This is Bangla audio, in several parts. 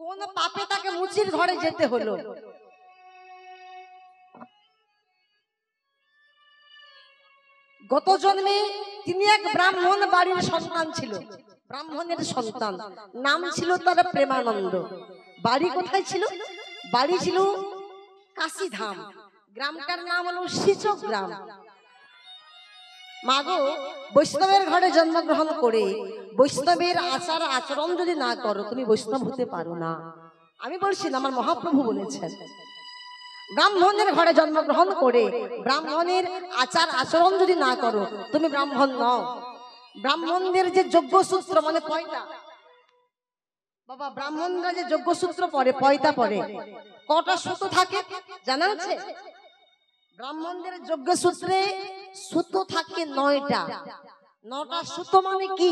কোন পাপে তাকে মুচির ঘরে যেতে হলো? গত জন্মে তিনি এক ব্রাহ্মণ বাড়ির সন্তান ছিল, ব্রাহ্মণের সন্তান, নাম ছিল তার প্রেমানন্দ। বাড়ি কোথায় ছিল? বাড়ি ছিল কাশীধাম, গ্রামটার নাম হলো সিচক গ্রাম। মাগো, বৈষ্ণবের ঘরে জন্মগ্রহণ করে বৈষ্ণবের আচার আচরণ যদি না করো তুমি বৈষ্ণব হতে পারো না। আমি বলছি না, আমার মহাপ্রভু বলেছেন। ব্রাহ্মণের ঘরে জন্মগ্রহণ করে ব্রাহ্মণের আচার আচরণ যদি না করো তুমি ব্রাহ্মণ নও। ব্রাহ্মণদের যে যজ্ঞসূত্র মানে পয়তা, বাবা ব্রাহ্মণরা যে যজ্ঞসূত্র পরে পয়তা পরে, কটা সুতো থাকে জানা আছে? ব্রাহ্মণদের যজ্ঞসূত্রে সুতো থাকে 9টা। 9টা সুতো মানে কি?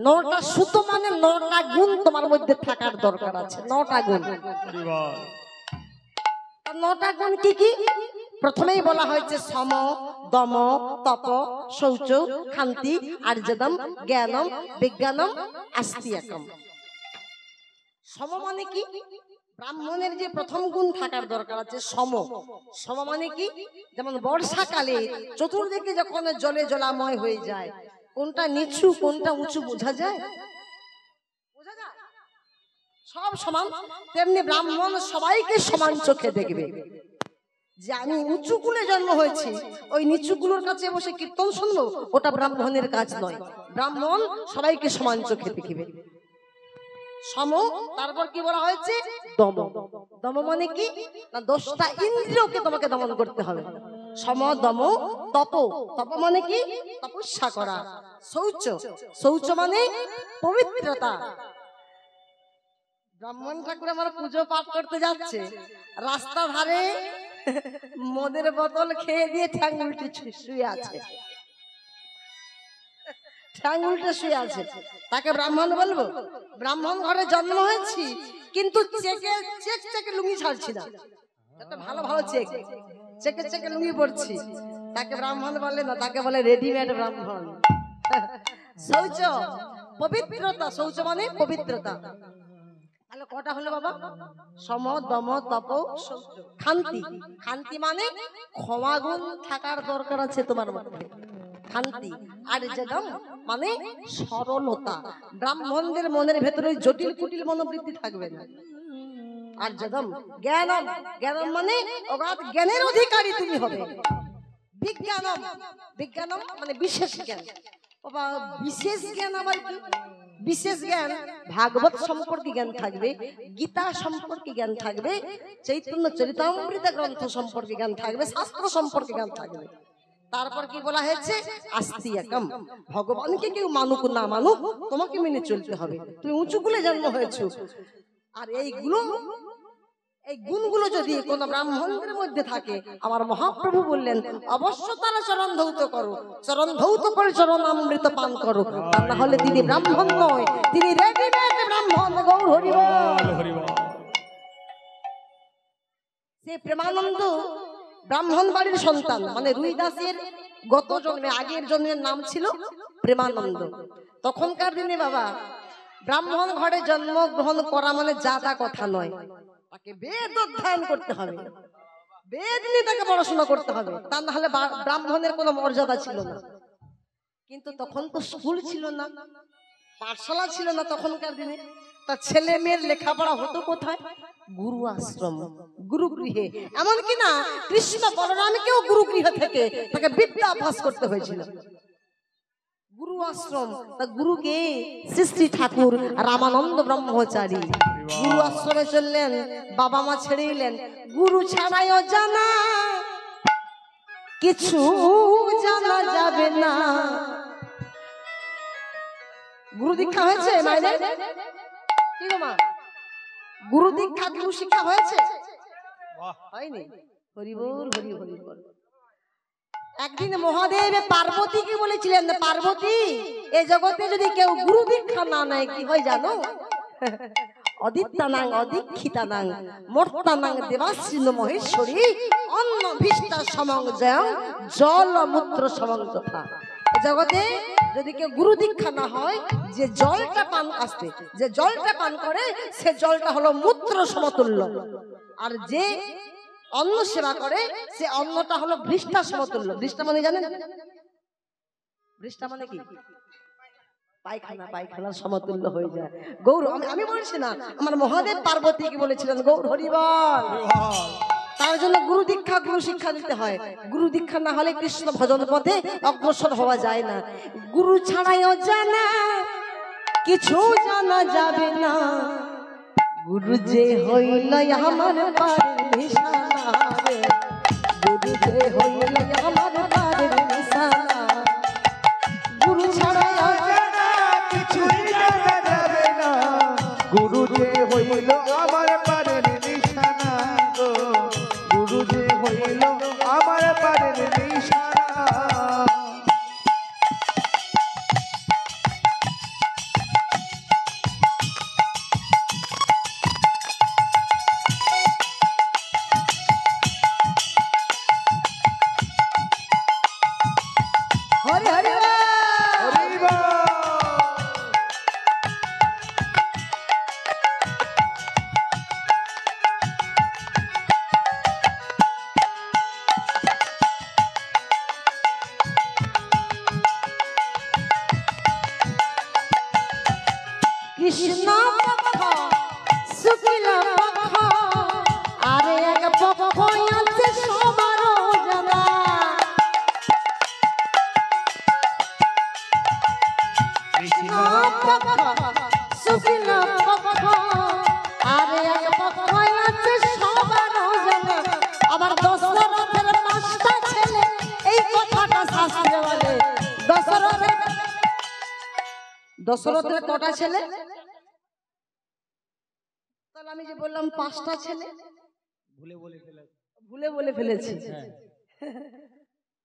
9টা সুতো মানে 9টা গুণ তোমার মধ্যে থাকার দরকার আছে। 9টা গুণ। 9টা গুণ কি কি? প্রথমেই বলা হয়েছে সম, দম, তপ, শৌচ, ক্ষান্তি, আর্যদম, জ্ঞানম, বিজ্ঞানম, আস্তিকম। সম মানে কি? ব্রাহ্মণের যে প্রথম গুণ থাকার দরকার আছে সম। সম মানে কি? যেমন বর্ষাকালে চতুর্দিকে যখন জলে জলাময় হয়ে যায়, কোনটা নিচু কোনটা উঁচু বোঝা যায়? বোঝা যায়? সব সমান। তেমনি ব্রাহ্মণ সবাইকে সমান চোখে দেখবে। যে আমি উঁচু কুলে জন্ম হয়েছি, ওই নিচু কুলোর কাছে বসে কীর্তন শুনবো, ওটা ব্রাহ্মণের কাজ নয়। ব্রাহ্মণ সবাইকে সমান চোখে দেখবে। সম, তারপর কি বলা হয়েছে? দম। দম মানে কি? না 10টা ইন্দ্রিয়কে তোমাকে দমন করতে হবে। সম, দম, তপ। তপ মানে কি? তপস্যা করা। শৌচ। শৌচ মানে পবিত্রতা। ব্রাহ্মণ ঠাকুর আমার পুজো পাঠ করতে যাচ্ছে, রাস্তা ধারে মদের বোতল খেয়ে দিয়ে ঠ্যাং উল্টে শুয়ে আছে, ঠ্যাং উল্টে শুয়ে আছে, তাকে ব্রাহ্মণ বলবো? ব্রাহ্মণ ঘরে জন্ম হয়েছি কিন্তু চেকে লুঙ্গি ছাড়ছি না, একটা ভালো ভালো চেকে লুঙ্গি পড়ছি, তাকে ব্রাহ্মণ বলে না, তাকে বলে রেডিমেড ব্রাহ্মণ। শৌচ পবিত্রতা। শৌচ মানে পবিত্রতা। তাহলে কটা হলো বাবা? সম, দম, তপ, ক্ষান্তি। ক্ষান্তি মানে ক্ষমাগুণ থাকার দরকার আছে তোমার মধ্যে। শান্তি। আর যেদম মানে সরলতা। ব্রাহ্মণদের মনের ভেতরে জটিল কুটিল মনোবৃত্তি থাকবে না। আর যেদম জ্ঞানম। জ্ঞানম মানে অগাধ জ্ঞানের অধিকারী তুমি হবে। বিজ্ঞানম। বিজ্ঞানম মানে বিশেষ জ্ঞান। বাবা বিশেষ জ্ঞান আবার কি? বিশেষ জ্ঞান ভাগবত সম্পর্কে জ্ঞান থাকবে, গীতা সম্পর্কে জ্ঞান থাকবে, চৈতন্য চরিতামৃত গ্রন্থ সম্পর্কে জ্ঞান থাকবে, শাস্ত্র সম্পর্কে জ্ঞান থাকবে। তারপর কি বলা হয়েছে? আস্তিকম। ভগবানকে কেউ মানুক না মানুক তোমাকে মেনে চলতে হবে। তুমি উঁচু কুলে জন্ম হয়েছো। আর এই গুণগুলো যদি কোন ব্রাহ্মণদের মধ্যে থাকে, আমার মহাপ্রভু বললেন অবশ্য তারা চরণ ধৌত করো, চরণ ধৌত করে চরণ অমৃত পান করো, তা না হলে তিনি ব্রাহ্মণ নয়, তিনি রেডিমেড ব্রাহ্মণ। গৌর হরি বল। সে প্রেমানন্দ ব্রাহ্মণ বাড়ির সন্তান, মানে রুইদাসের গত জন্মে আগের জন্মের নাম ছিল প্রেমানন্দ। তখনকার দিনে বাবা ব্রাহ্মণ ঘরে জন্মগ্রহণ করা মানে জাদা কথা নয়, তাকে বেদ অধ্যয়ন করতে হবে, বেদ নিয়ে তাকে পড়াশোনা করতে হবে, তা না হলে ব্রাহ্মণের কোনো মর্যাদা ছিল না। কিন্তু তখন তো স্কুল ছিল না, পাঠশালা ছিল না তখনকার দিনে, তা ছেলে মেয়ের লেখাপড়া হতো কোথায়? গুরু আশ্রম, গুরুগৃহে। এমনকি না কৃষ্ণ বলরামকেও গুরুগৃহ থেকে তাকে বিদ্যা অভ্যাস করতে হয়েছিল। গুরু আশ্রম, তা গুরুকে শ্রী ঠাকুর রামানন্দ ব্রহ্মচারী গুরু আশ্রমে চললেন, বাবা মা ছেড়ে এলেন। গুরু ছাড়াইও জানা কিছু জানা যাবে না। গুরু দীক্ষা হয়েছে মায়ের? কি গো মা, গুরু দীক্ষা গুরু শিক্ষা হয়েছে? হয়নি। হরি বল, হরি হরি বল। একদিন মহাদেব পার্বতীকে বলেছিলেন, পার্বতী এই জগতে যদি কেউ গুরু দীক্ষা না নেয় কি হয় জানো? অদিত্যানাং অদীক্ষিতানাং মর্তানাং দেবাশ্বিন মহেশ্বরী অন্ন ভিষ্টা সমং জয়ং জল মূত্র সমং যথা। জগতে যদি কেউ গুরু দীক্ষা না হয়, যে জলটা পান আসতে, যে জলটা পান করে সে জলটা হলো মূত্র সমতুল্য, আর যে অন্ন সেবা করে সে অন্নটা হলো বৃষ্ঠা সমতুল্য। বৃষ্ঠা মানে জানেন? বৃষ্ঠা মানে কি? পায়খানা, পায়খানার সমতুল্য হয়ে যায়। গৌর আমি বলছি না, আমার মহাদেব পার্বতীকে বলেছিলেন গৌর হরি বল। তার জন্য গুরু দীক্ষা, গুরু শিক্ষা দিতে হয়। গুরু দীক্ষা না হলে কৃষ্ণ ভজন পথে অগ্রসর হওয়া যায় না। গুরু ছাড়াই অজানা কিছু জানা যাবে না। গুরু যে হইল আমার পারের নিশানা রে, গুরু যে হইল আমার পারের নিশানা। গুরু ছাড়াই অজানা কিছু জানা যাবে না। গুরু যে হইল আমার পারের নিশানা গো, গুরু যে হইল আমার পারের নিশানা। হরি হরি হরি বল। কৃষ্ণ পক্ষ শুক্ল পক্ষ, আরে এক পক্ষ আছে সবার জানা। কৃষ্ণ পক্ষ শুক্ল পক্ষ, আরে এক পক্ষ আছে সবার জানা। আবার দশরথের 5টা ছেলে, এই কথাটা শাস্ত্রে বলে। দশরথের কটা ছেলে? তাহলে আমি যে বললাম 5টা ছেলে, ভুলে বলে ফেলেছি।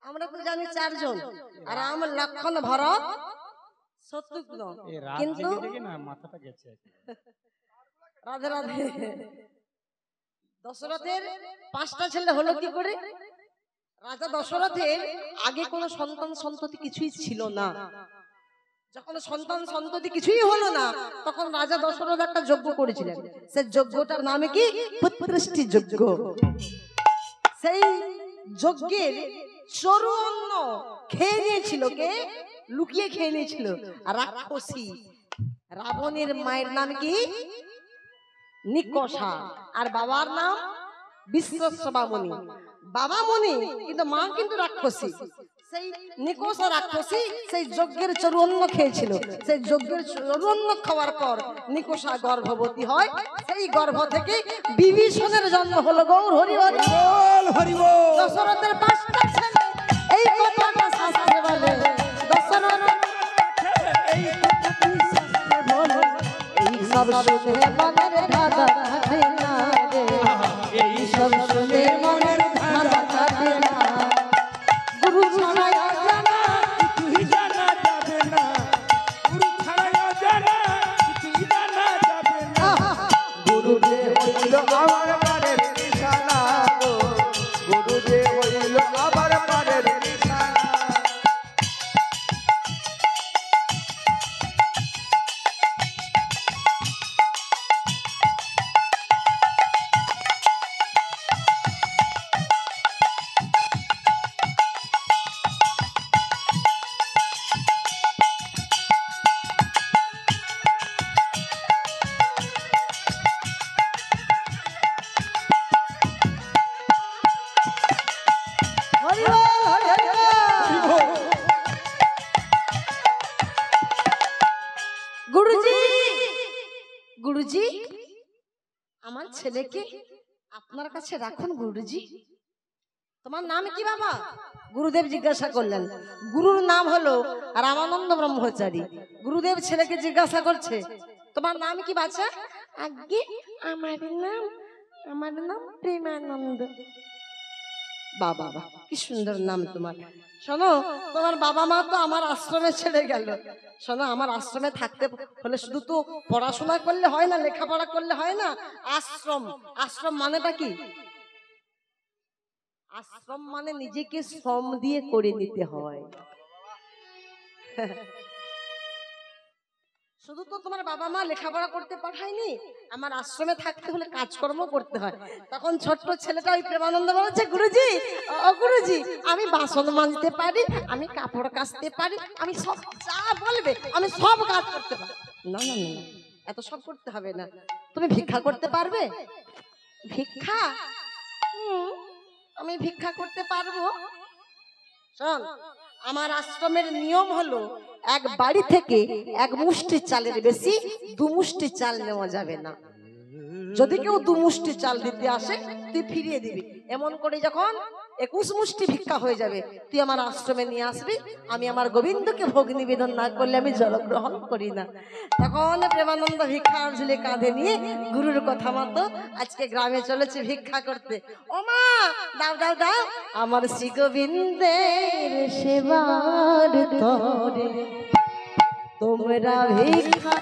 আমরা তো জানি 4 জন, আর আমার লক্ষণ ভরত শত্রুঘ্ন, কিন্তু রাধে রাধে। দশরথের 5টা ছেলে হলো কি করে? রাজা দশরথের আগে কোনো সন্তান সন্ততি কিছুই ছিল না। যখন সন্তান সন্ততি কিছুই হলো না, তখন রাজা দশরথ একটা যজ্ঞ করেছিলেন। সেই যজ্ঞটার নামে কি? পুত্রষ্টি যজ্ঞ। সেই যজ্ঞের চরু অন্ন খেয়ে নিয়েছিল কে? লুকিয়ে খেয়ে নিয়েছিল রাক্ষসী। রাবণের মায়ের নাম কি? নিকষা, আর বাবার নাম বিশ্বশ্রবামণি। বাবা মণি কিন্তু মা কিন্তু রাক্ষসী। সেই নিকষা রাক্ষসী সেই যজ্ঞের চরুঅন্ন খেয়েছিল। সেই যজ্ঞের চরুঅন্ন খাওয়ার পর নিকষা গর্ভবতী হয়। সেই গর্ভ থেকে বিভীষণের জন্ম হলো। গৌর হরি হরি বল, হরি বল। দশরথের 5টা ছেলে, এই কথাটা শাস্ত্রে বলে। দশরথ এই কথাটি শাস্ত্রে বলে। এই সব শুনে মনের ধাঁধা কাটে না রে, এই সব শুনে মনের ধাঁধা কাটে না। গুরু ছাড়াই অজানা কিছুই জানা যাবে না। গুরু ছাড়াই অজানা কিছুই জানা যাবে না। গুরু যে হইল আমার পারের নিশানা গো, গুরু যে হইল আমার পারের নিশানা। হরি বল, হরি হরি বল। গুরুজি, গুরুজি আমার ছেলেকে আপনার কাছে রাখুন। গুরুজি তোমার নাম কি বাবা? গুরুদেব জিজ্ঞাসা করলেন। গুরুর নাম হলো রামানন্দ ব্রহ্মচারী। গুরুদেব ছেলেকে জিজ্ঞাসা করছে তোমার নাম কি বাচ্চা? আগে আমার নাম প্রেমানন্দ। বাবা বাবা কি সুন্দর নাম তোমার। শোনো, তোমার বাবা মা তো আমার আশ্রমে ছেড়ে গেল। শোনো, আমার আশ্রমে থাকতে হলে শুধু তো পড়াশোনা করলে হয় না, লেখাপড়া করলে হয় না। আশ্রম, আশ্রম মানেটা কি? আশ্রম মানে নিজেকে শ্রম দিয়ে করে নিতে হয়। শুধু তো তোমার বাবা মা লেখাপড়া করতে পাঠায়নি, আমার আশ্রমে থাকতে হলে কাজকর্ম করতে হয়। তখন ছোট্ট ছেলেটা ওই প্রেমানন্দ বলেছে, গুরুজি ও গুরুজি, আমি বাসন মাজতে পারি, আমি কাপড় কাচতে পারি, আমি সব যা বলবে আমি সব কাজ করতে পারি। না না না, এত সব করতে হবে না, তুমি ভিক্ষা করতে পারবে? ভিক্ষা? আমি ভিক্ষা করতে পারবো। শোন, আমার আশ্রমের নিয়ম হলো এক বাড়ি থেকে এক মুষ্টি চালের বেশি 2 মুষ্টি চাল নেওয়া যাবে না। যদি কেউ 2 মুষ্টি চাল দিতে আসে তুই ফিরিয়ে দিবি। এমন করে যখন 21 মুষ্টি ভিক্ষা হয়ে যাবে তুই আমার আশ্রমে নিয়ে আসবি। আমি আমার গোবিন্দকে ভোগ নিবেদন না করলে আমি জল গ্রহণ করি না। তখন প্রেমানন্দ ভিক্ষার ঝুলি কাঁধে নিয়ে গুরুর কথা মতো আজকে গ্রামে চলেছে ভিক্ষা করতে। ও মা, দাও দাও দাও আমার শ্রী গোবিন্দের সেবার তরে তোমরা ভিক্ষা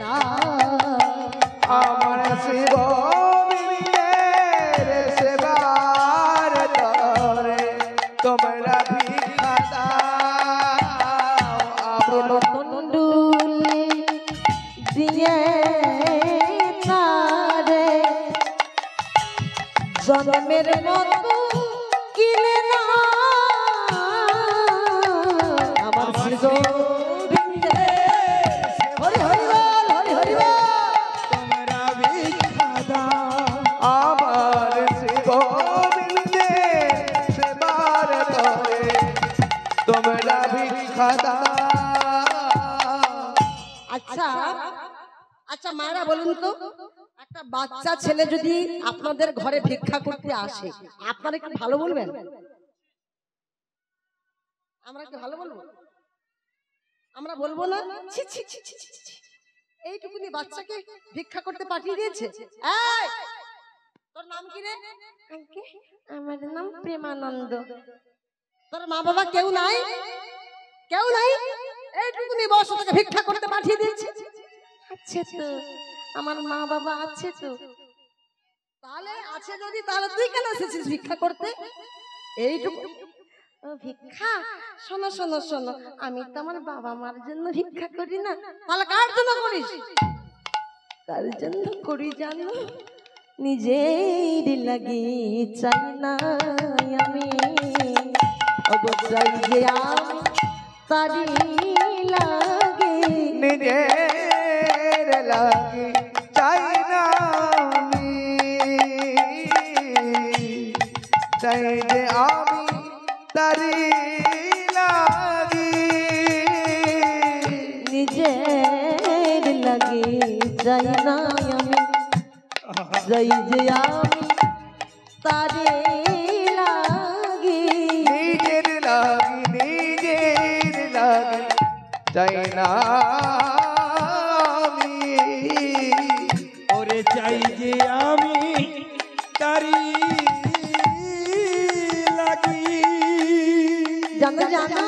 দাও। আমার শ্রী গোবিন্দের সেবার তরে তোমরা ভিক্ষা দাও। তন্ডুলে দিয়ে তারে জন্মের মতো কিনে না আমার শ্রী গোবিন্দের। হরি হরি বল, হরি হরি বল। তোমরা ভিক্ষা দাও। আমার শ্রী গোবিন্দের সেবার তরে তোমরা ভিক্ষা দাও। আচ্ছা আচ্ছা মায়েরা বলুন তো, একটা বাচ্চা ছেলে যদি আপনাদের ঘরে ভিক্ষা করতে আসে আপনারা কি ভালো বলবেন? আমরা কি ভালো বলবো? আমরা বলবো না? ছি ছি ছি ছি ছি ছি। এইটুকুনি বাচ্চাকে ভিক্ষা করতে পাঠিয়ে দিয়েছে। এই, তোর নাম কি রে? আঙ্কে আমার নাম প্রেমানন্দ। তোর মা বাবা কেউ নাই? কেউ নাই? এইটুকুনি বয়স তোকে ভিক্ষা করতে পাঠিয়ে দিয়েছে। আচ্ছা তো, আমার মা বাবা আছে তো। তাহলে আছে যদি, তাহলে তুই কেন এসেছিস ভিক্ষা করতে? এইটুকু ও ভিক্ষা? শোনো শোনো শোনো, আমি তো আমার বাবা মার জন্য ভিক্ষা করি না। তাহলে কার জন্য করিস? কার জন্য করি জানো? নিজের লাগি চাই না আমি, অবশ্যই যে আমি তারি লাগে। নিজের লাগি চাই না আমি, চাই যে আমি তারি লাগি। নিজের লাগে চাই না আমি, যাই যে আমি তারে লাগি। নিজের লাগি চাই না আমি, ওরে চাই যে আমি তারি লাগি। জানো জানো,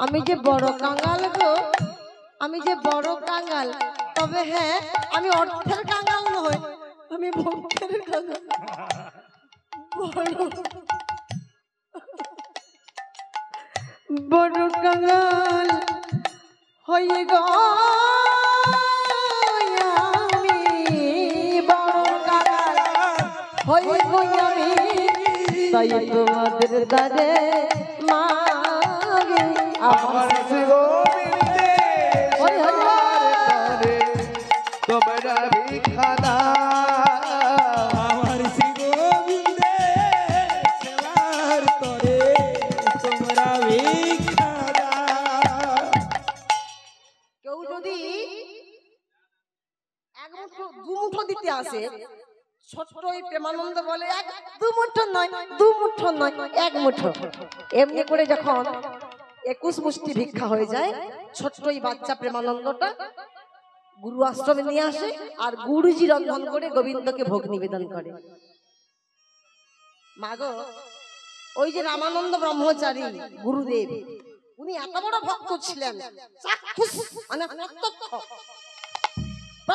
আমি যে বড় কাঙ্গাল গো, আমি যে বড় কাঙ্গাল। তবে হ্যাঁ, আমি অর্থের কাঙ্গাল নয়, আমি ভক্তের কাঙ্গাল। বড় কাঙ্গাল হয়ে গো আমি, বড় কাঙ্গাল হয়ে গো আমি, তাই তোমাদের দ্বারে মাগে আমার শ্রী গোবিন্দের সেবার তরে তোমরা ভিক্ষা দাও। আমার শ্রী গোবিন্দের সেবার তরে তোমরা ভিক্ষা দাও। কেউ যদি 1 মুঠো 2 মুঠো দিতে আসে, ছোট্ট ওই প্রেমানন্দ বলে 1-2 মুঠো নয়, 2 মুঠো নয়, 1 মুঠো। এমনি করে যখন 21 মুষ্টি ভিক্ষা হয়ে যায়, ছোট্ট ওই বাচ্চা প্রেমানন্দটা গুরু আশ্রমে নিয়ে আসে আর গুরুজি রন্ধন করে গোবিন্দকে ভোগ নিবেদন করে। মাগো, ওই যে রামানন্দ ব্রহ্মচারী গুরুদেব, উনি এত বড় ভক্ত ছিলেন, চাক্ষুষ মানে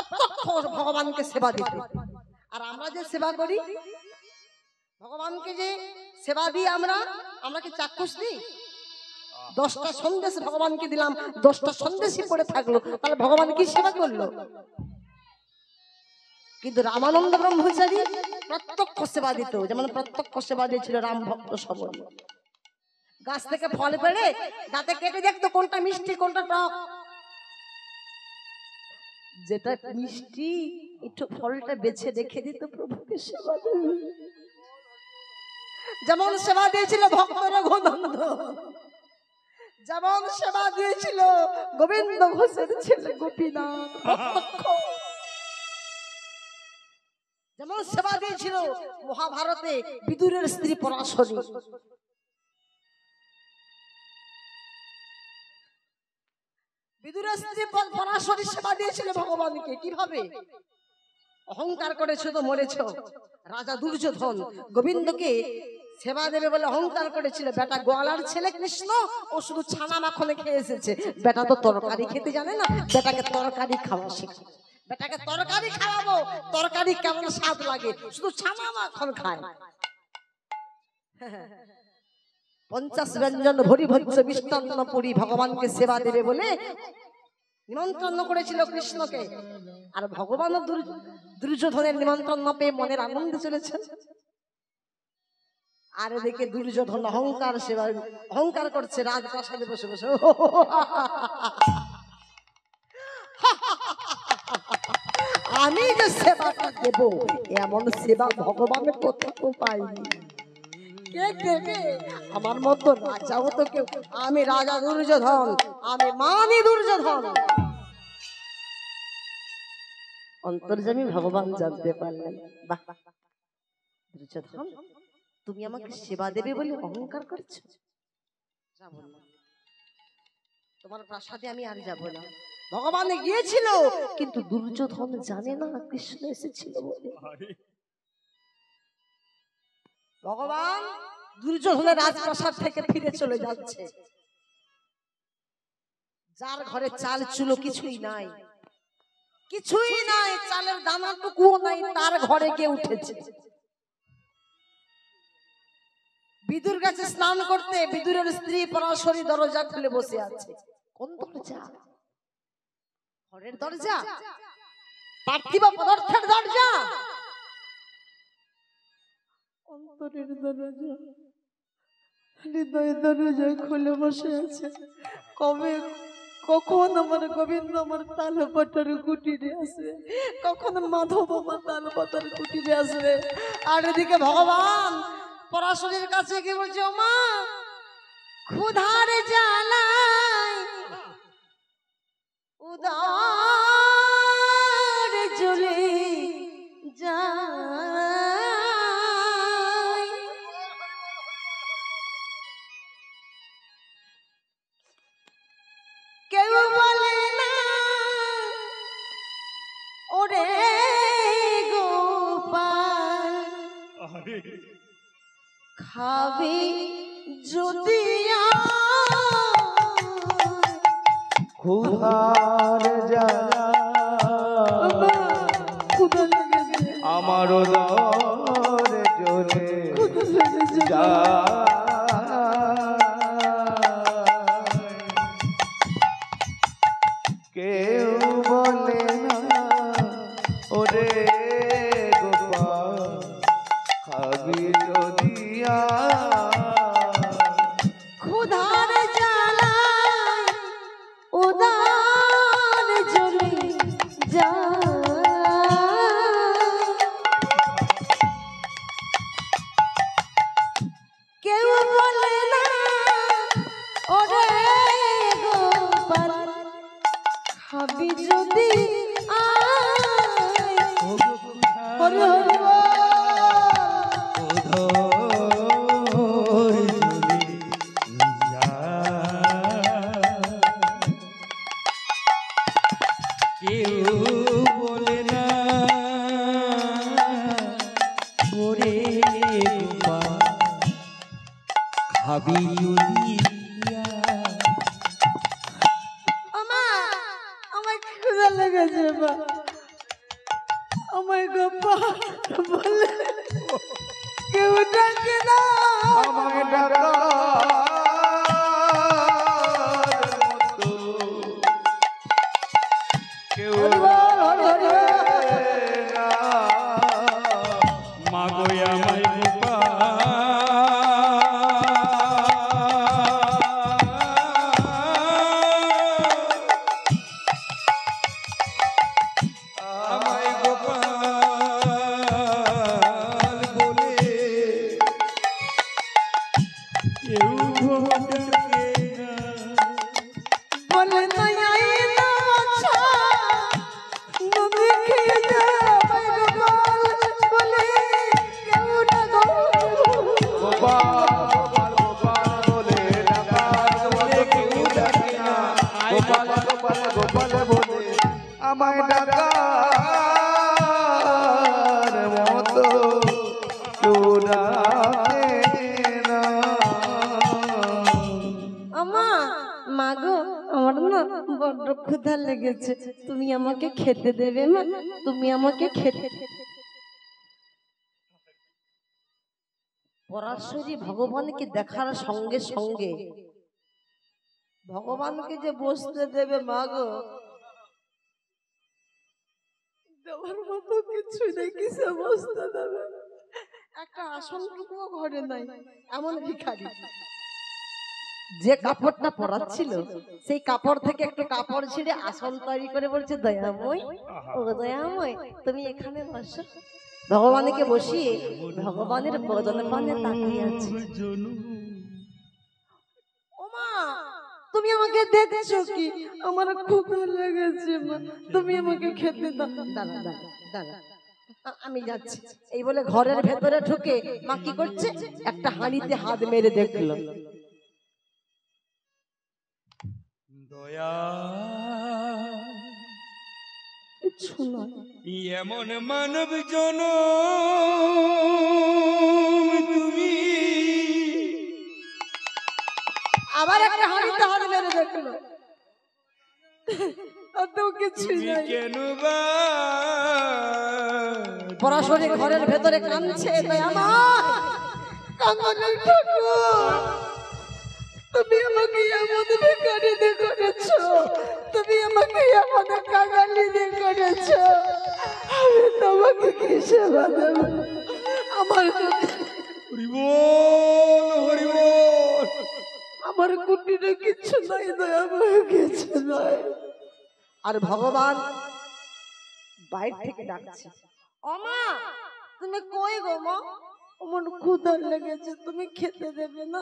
প্রত্যক্ষ ভগবানকে সেবা দিতে। আর আমরা যে সেবা করি ভগবানকে, যে সেবা দিই আমরা, আমরা কি চাক্ষুষ দিই? 10টা সন্দেশ ভগবানকে দিলাম, 10টা সন্দেশই পড়ে থাকলো, তাহলে ভগবান কি সেবা করলো? কিন্তু রামানন্দ ব্রহ্মচারী প্রত্যক্ষ সেবা দিত, যেমন প্রত্যক্ষ সেবা দিয়েছিল রাম ভক্ত সবল। গাছ থেকে ফল পেড়ে দাঁতে কেটে দেখতো কোনটা মিষ্টি কোনটা টক, যেটা মিষ্টি একটু ফলটা বেছে রেখে দিত প্রভুকে সেবা দেবে। যেমন সেবা দিয়েছিল ভক্ত রঘুনন্দ, যেমন সেবা দিয়েছিল গোবিন্দ ঘোষের ছেলে গোপীনাথ প্রত্যক্ষ, যেমন সেবা দিয়েছিল মহাভারতে বিদুরের স্ত্রী পরাশরী। বিদুরের স্ত্রী পরাশরী সেবা দিয়েছিল ভগবানকে কিভাবে? অহংকার করেছো তো মরেছ। রাজা দুর্যোধন গোবিন্দকে সেবা দেবে বলে অহংকার করেছিল। বেটা গোয়ালার ছেলে কৃষ্ণ, ও শুধু ছানা মাখনে খেয়ে এসেছে, বেটা তো তরকারি খেতে জানে না, বেটাকে তরকারি খাওয়া শেখে। বেটাকে তরকারি খাওয়াবো, তরকারি কেমন স্বাদ লাগে, শুধু ছানা মাখন খায়। 50 ব্যঞ্জন ভরি ভোজ্য মিষ্টান্ন পুরি ভগবানকে সেবা দেবে বলে নিমন্ত্রণ করেছিল কৃষ্ণকে। আর ভগবান দুর্যোধনের নিমন্ত্রণ না পেয়ে মনের আনন্দে চলেছেন। আর এদিকে দুর্যোধন অহংকার সেবা অহংকার করছে রাজপ্রাসাদে বসে বসে। আমি যে সেবাটা দেব এমন সেবা ভগবানের কোথাও পাইনি, কে দেবে? আমার মতো রাজাও তো কেউ। আমি রাজা দুর্যোধন, আমি মানি দুর্যোধন। অন্তর্যামী ভগবান জানতে পারলেন, বাহ দুর্যোধন তুমি আমাকে সেবা দেবে বলে অহংকার করছো, যাব না, তোমার প্রাসাদে আমি আর যাব না। ভগবান গিয়েছিল, কিন্তু দুর্যোধন জানে না কৃষ্ণ এসেছিল বলে। ভগবান দুর্যোধনের রাজপ্রাসাদ থেকে ফিরে চলে যাচ্ছে। যার ঘরে চাল চুলো কিছুই নাই, কিছুই নাই, চালের দানাটুকুও নাই, তার ঘরে গিয়ে উঠেছে। বিদুর কাছে স্নান করতে বিদুরের স্ত্রী পরাশরী দরজা খুলে বসে আছে। কোন দরজা? ঘরের দরজা, পার্থিব পদার্থের দরজা, অন্তরের দরজা, হৃদয় দরজা খুলে বসে আছে। কবে কখন আমার গোবিন্দ আমার তালপাতার কুটিরে আসবে, কখন মাধব আমার তালপাতার কুটিরে আসবে। আর এদিকে ভগবান পরাশরীর কাছে কি বলছে, ও মা ক্ষুধার জ্বালায় উদার জ্বলে যায়, কেউ বলে না ওরে গোপাল খাবি যদি ক্ষুধার জ্বালা আমার দরে জ্বলে কেউ বলে না ওরে গোপাল খাবি যদি ক্ষুধার জ্বালায় উদার জ্বলে যায়, কেউ বলে না ওরে গোপাল খাবি যদি হরি হরি কেউ বলে না ওরে খাবি আমার ক্ষুধা লেগেছে, আমার গোপাল বলে কেউ ডাকে না আমাকে ডাকা তোরার মতো তোরাতে না। আমা মাগো আমার না বড্ড ক্ষুধা লেগেছে, তুমি আমাকে খেতে দেবে মা? তুমি আমাকে খেতে। পরাশরী ভগবানকে দেখার সঙ্গে সঙ্গে ভগবানকে যে বসতে দেবে মাগো, দেওয়ার মতো কিছু নেই, কিসে বসতে দেবে? একটা আসনটুকুও ঘরে নাই, এমন ভিখারি। যে কাপড়টা পরাচ্ছিল সেই কাপড় থেকে একটু কাপড় ছিঁড়ে আসন তৈরি করে বলছে, দয়াময় ও দয়াময় তুমি এখানে বসো। ভগবানকে বসিয়ে ভগবানের বদন পানে তাকিয়ে আছে। ওমা তুমি আমাকে দেখছো কি? আমার খুব ভালো লেগেছে মা, তুমি আমাকে খেতে দাও। দাঁড়া দাঁড়া দাঁড়া, আমি যাচ্ছি। এই বলে ঘরের ভেতরে ঢুকে মা কি করছে, একটা হাঁড়িতে হাত মেরে দেখলো। দয়া এমন মানব জন তুমি, আবার একটা হাঁড়িতে হাত মেরে দেখলো, কেন বা পরাশরী ঘরের ভেতরে কাঁদছে। তুমি আমাকে এমন ভিখারিতে করেছো, তুমি আমাকে এমন কাঙালিতে করেছো, আমি তোমাকে কি সেবা দেব? আমার আমার কুটিরে কিছু নাই, দয়াময় কিছু নাই। আর ভগবান বাইরে থেকে ডাকছে, ওমা তুমি কই গো মা? আমার ক্ষুধা লেগেছে, তুমি খেতে দেবে না?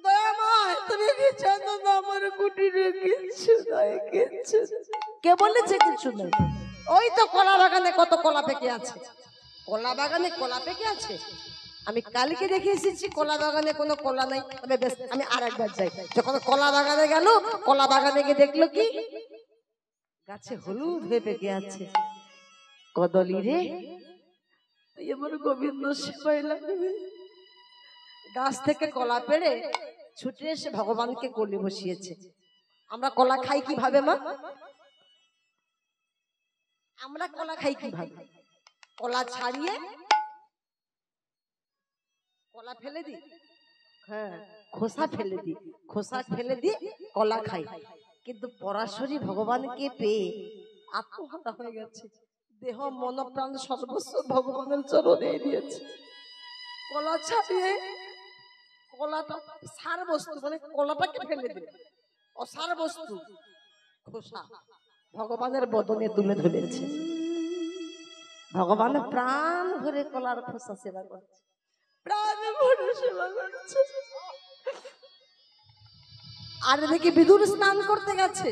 দয়াময় তুমি কি জানো না আমার কুটিরে কিছু নাই, কিছু। কে বলেছে কিছু নাই? ওই তো কলা বাগানে কত কলা পেকে আছে, কলা বাগানে কলা পেকে আছে। আমি কালকে দেখে এসেছি কলা বাগানে কোনো কলা নাই। তবে বেশ আমি আর একবার যাই। যখন কলা বাগানে গেল, কলা বাগানে গিয়ে দেখলো কি গাছে হলুদ হয়ে পেকে আছে। কদলি রে তুই আমার গোবিন্দ সেবাই লাগবে। গাছ থেকে কলা পেড়ে ছুটে এসে ভগবানকে কোলে বসিয়েছে। আমরা কলা খাই কিভাবে মা? আমরা কলা খাই কিভাবে? কলা ছাড়িয়ে কলা ফেলে দি, হ্যাঁ খোসা ফেলে দি, খোসা ফেলে দি কলা খাই। কিন্তু পরাশরী ভগবানকে পেয়ে আত্মহত্যা হয়ে গেছে। দেহ মন প্রাণ সর্বস্ব ভগবানের চরণে দিয়েছে। কলা ছাড়িয়ে কলাটা সার বস্তু, মানে কলাটাকে ফেলে দিল, অসার বস্তু খোসা ভগবানের বদনে তুলে ধরেছে। ভগবান প্রাণ ভরে কলার খোসা সেবা করছে, প্রাণ ভরে সেবা করছে। আর দেখি বিদুর স্নান করতে গেছে,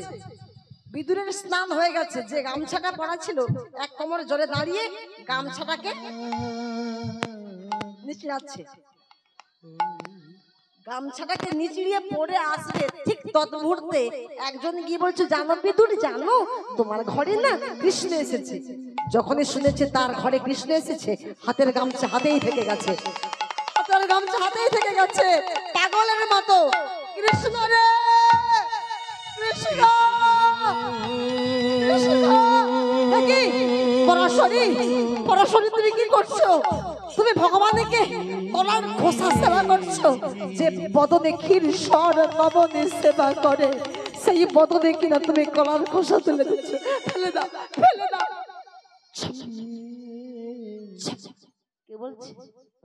বিদুরের স্নান হয়ে গেছে। যে গামছাটা পরা ছিল এক কোমর জলে দাঁড়িয়ে গামছাটাকে নিচড়াচ্ছে। গামছাটাকে নিচড়িয়ে পড়ে আসবে, ঠিক তত মুহূর্তে একজন গিয়ে বলছে, জানো বিদুর জানো তোমার ঘরে না কৃষ্ণ এসেছে। যখনই শুনেছে তার ঘরে কৃষ্ণ এসেছে, হাতের গামছা হাতেই থেকে গেছে, হাতের গামছা হাতেই থেকে গেছে। পাগলের মতো কৃষ্ণ রে কৃষ্ণ কৃষ্ণ। দেখি পরাশরী, পরাশরী তুমি কি করছো? তুমি ভগবানকে কলার খোসা সেবা করছো। যে বদনে ক্ষীর স্বর নবনে সেবা করে, সেই বদনে কিনা তুমি কলার খোসা তুলে দিচ্ছ। ফেলে দাও, ফেলে দাও। কে বলছে?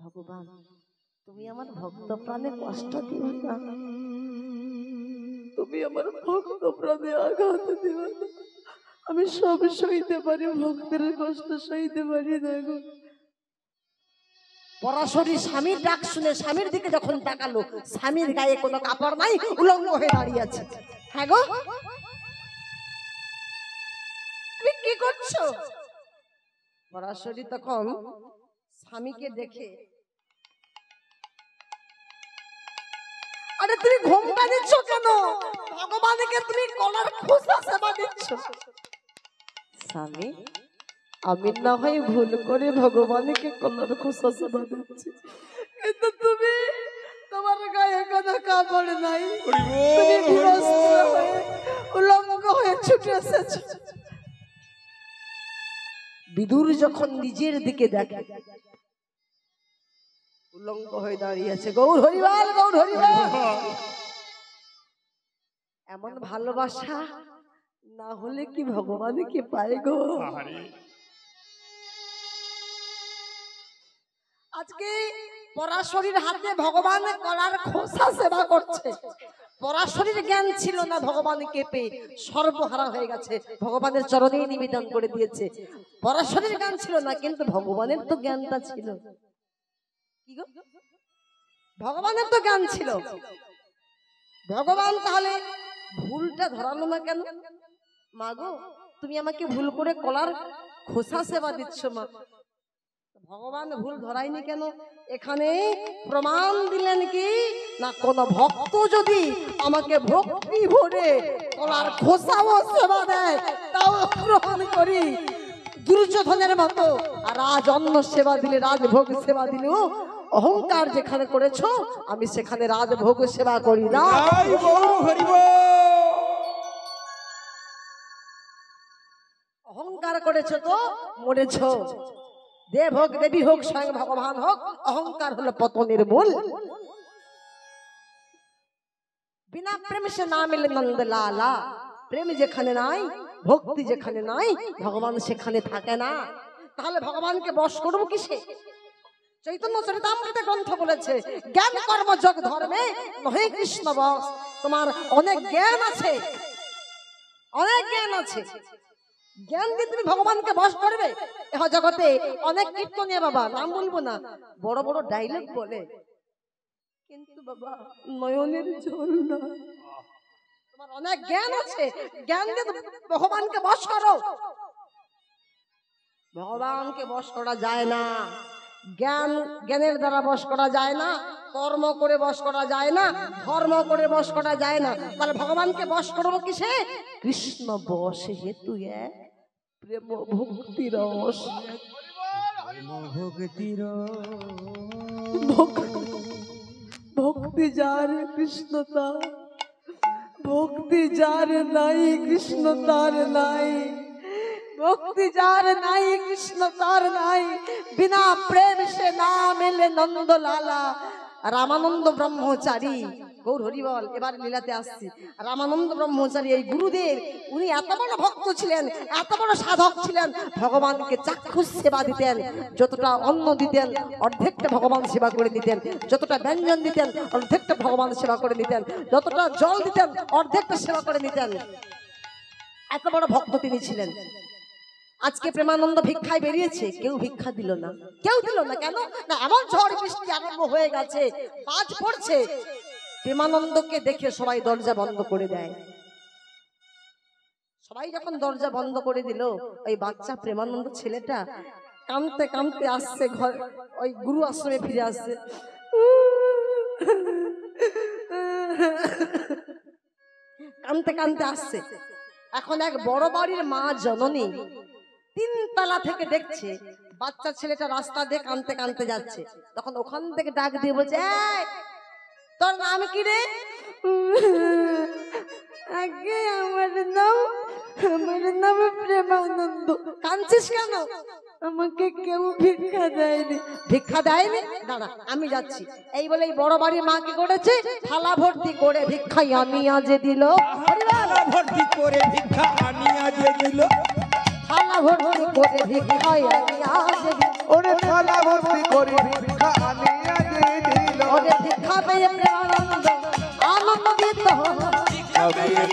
ভগবান তুমি আমার ভক্ত প্রাণে কষ্ট দিও না, তুমি আমার ভক্ত প্রাণে আঘাত দিও না। আমি সব সইতে পারি, ভক্তের কষ্ট সইতে পারি না গো। পরাশরী স্বামীর ডাক শুনে স্বামীর দিকে যখন তাকালো, স্বামীর গায়ে কোনো কাপড় নাই, উলঙ্গ হয়ে দাঁড়িয়ে আছে। হ্যাঁ গো তুমি কি করছো? পরাশরী তখন স্বামীকে দেখে, আরে তুমি ঘোমটা দিচ্ছ কেন? ভগবানকে তুমি কলার খোসা সেবা দিচ্ছ। স্বামী, আমি না হয় ভুল করে ভগবানকে কলার খোসা সেবা দিচ্ছি, কিন্তু তুমি তোমার গায়ে কোনো কাপড় নাই, তুমি বিবস্ত্র হয়ে উলঙ্গ হয়ে ছুটে এসেছো। বিদুর যখন নিজের দিকে দেখে উলঙ্গ হয়ে দাঁড়িয়েছে, গৌর হরিবল, গৌর হরিবল। এমন ভালোবাসা না হলে কি ভগবানকে পায় গো? আজকে পরাশরীর হাতে ভগবান কলার খোসা সেবা করছে। পরাশরীর জ্ঞান ছিল না, ভগবানকে পেয়ে সর্বহারা হয়ে গেছে, ভগবানের চরণে নিবেদন করে দিয়েছে। পরাশরীর জ্ঞান ছিল না, কিন্তু ভগবানের তো জ্ঞানটা ছিল। কি গো? ভগবানের তো জ্ঞান ছিল। ভগবান তাহলে ভুলটা ধরালো না কেন? মা গো, তুমি আমাকে ভুল করে কলার খোসা সেবা দিচ্ছ মা। ভগবান ভুল ধরায়নি কেন? এখানে প্রমাণ দিলেন কি না, কোন ভক্ত যদি আমাকে ভক্তি ভরে কলার খোসাও সেবা দেয় তাও গ্রহণ করি। দুর্যোধনের মতো রাজ অন্ন সেবা দিলে, রাজভোগ সেবা দিলেও অহংকার যেখানে করেছো আমি সেখানে রাজভোগ সেবা করি না। অহংকার করেছো তো মরেছো। দেব হোক, দেবী হোক, স্বয়ং ভগবান হোক, অহংকার হলো পতনের মূল। বিনা প্রেম সে না মিলে নন্দ লালা। প্রেম যেখানে নাই, ভক্তি যেখানে নাই, ভগবান সেখানে থাকে না। তাহলে ভগবানকে বশ করবো কিসে? চৈতন্য চরিতামৃত গ্রন্থ বলেছে, জ্ঞান কর্ম যোগ ধর্মে নহে কৃষ্ণ বশ। তোমার অনেক জ্ঞান আছে, অনেক জ্ঞান আছে, জ্ঞান দিয়ে তুমি ভগবানকে বশ করবে। এহ জগতে অনেক কীর্তনিয়া বাবা, নাম বলবো না, বড় বড় ডায়লগ বলে, কিন্তু বাবা নয়নের জল না। তোমার অনেক জ্ঞান আছে, জ্ঞান দিয়ে ভগবানকে বশ করো। ভগবানকে বশ করা যায় না, জ্ঞানের দ্বারা বশ করা যায় না, কর্ম করে বশ করা যায় না, ধর্ম করে বশ করা যায় না। তাহলে ভগবানকে বশ করবো কিসে? কৃষ্ণ বশ হেতু এক প্রেম ভক্তি রস। ভক্তি যার কৃষ্ণ তার, ভক্তি যার নাই কৃষ্ণ তার নাই, ভক্তি যার নাই কৃষ্ণ তার নাই। বিনা প্রেম সে না মেলে নন্দ লালা। রামানন্দ ব্রহ্মচারী, গৌর হরিবল, এবার লীলাতে আসছি। রামানন্দ ব্রহ্মচারী এই গুরুদেব, উনি এত বড় ভক্ত ছিলেন, এত বড় সাধক ছিলেন, ভগবানকে চাক্ষুষ সেবা দিতেন। যতটা অন্ন দিতেন অর্ধেকটা ভগবান সেবা করে দিতেন, যতটা ব্যঞ্জন দিতেন অর্ধেকটা ভগবান সেবা করে দিতেন, যতটা জল দিতেন অর্ধেকটা সেবা করে নিতেন। এত বড় ভক্ত তিনি ছিলেন। আজকে প্রেমানন্দ ভিক্ষায় বেরিয়েছে, কেউ ভিক্ষা দিল না, কেউ দিল না। কেন না? এমন ঝড় বৃষ্টি আরম্ভ হয়ে গেছে, বাজ পড়ছে, প্রেমানন্দকে দেখে সবাই দরজা বন্ধ করে দেয়। সবাই যখন দরজা বন্ধ করে দিল, ওই বাচ্চা প্রেমানন্দ ছেলেটা কাঁদতে কাঁদতে আসছে ঘর, ওই গুরু আশ্রমে ফিরে আসছে। কাঁদতে কাঁদতে আসছে। এখন এক বড় বাড়ির মা জননী 3 তলা থেকে দেখছে বাচ্চা ছেলেটা রাস্তা দিয়ে কাঁদতে কাঁদতে যাচ্ছে। তখন ওখান থেকে ডাক দিয়ে বলছে, তোর নাম কি রে? আগে আমার নাম প্রেমানন্দ। কাঁদছিস কেন? আমাকে কেউ ভিক্ষা দেয়নি। ভিক্ষা দেয়নি? দাঁড়া আমি যাচ্ছি। এই বলে এই বড় বাড়ির মা কি করেছে? থালা ভর্তি করে ভিক্ষা আনিয়া যে দিল। থালা ভর্তি করে ভিক্ষা আনিয়া যে দিল। থালা ভর্তি করে ভিক্ষা আনিয়া যে দিল। ওরে থালা ভর্তি করে ভিক্ষা আনিয়া যে দিল। ওরে ভিক্ষা পেয়ে প্রেমানন্দ আনন্দিত হলো।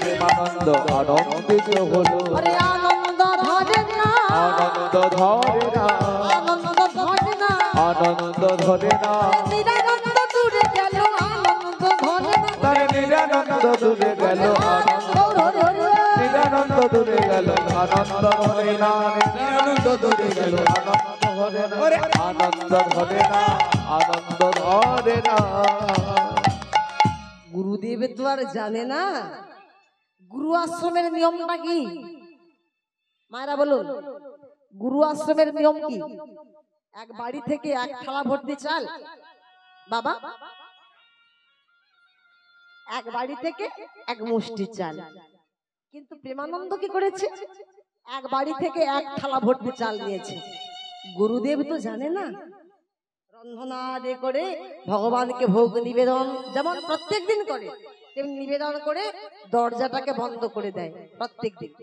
প্রেমানন্দ আনন্দিত হলো। ওরে আনন্দ ধরে না, আনন্দ ধরে না, আনন্দ ধরে না, আনন্দ ধরে না। নিরানন্দ দূরে গেল, আনন্দ ধরে না। তার নিরানন্দ দূরে গেল, নিরানন্দ দূরে গেল, আনন্দ ধরে না, নিরানন্দ দূরে গেল, আনন্দ ধরে না, আনন্দ ধরে না, আনন্দ ধরে না। গুরুদেব তো আর জানে না গুরু আশ্রমের নিয়মটা কি। মায়েরা বলুন, গুরু আশ্রমের নিয়ম কি? এক বাড়ি থেকে এক থালা ভর্তি চাল। বাবা, এক বাড়ি থেকে এক মুষ্টি চাল। কিন্তু প্রেমানন্দ কি করেছে? এক বাড়ি থেকে এক থালা ভর্তি চাল নিয়েছে। গুরুদেব তো জানে না, রন্ধনাদি করে ভগবানকে ভোগ নিবেদন যেমন প্রত্যেক দিন করে, তেমনি নিবেদন করে দরজাটাকে বন্ধ করে দেয় প্রত্যেক দিন।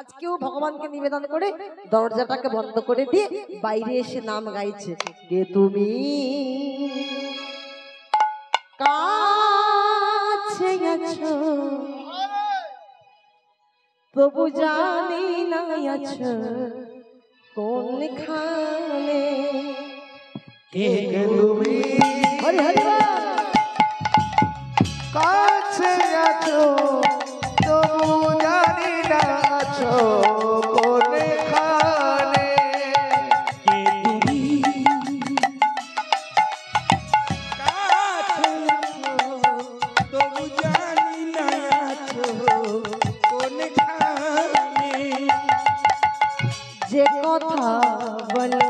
আজকেও ভগবানকে নিবেদন করে দরজাটাকে বন্ধ করে দিয়ে বাইরে এসে নাম গাইছে, কে তুমি কাছে আছো তবু জানি না আছো কোনখানে। কে তুমি হরি হরি বল। কাছে আছো তবু জানি না আছো কোনখানে। কে তুমি কাছে আছো তবু জানি না আছো কোনখানে। যে কথা বলো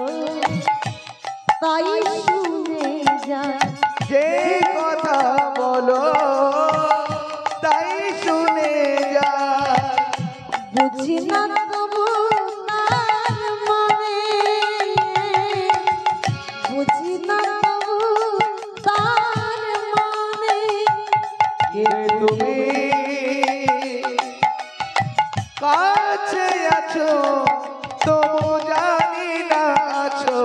তাই শুনে যায়, যে কথা বলো তাই শুনে যা। বুঝি না তবু তার মানে, বুঝি না তবু তার মানে। কে তুমি কাছে আছো তবু জানি না আছো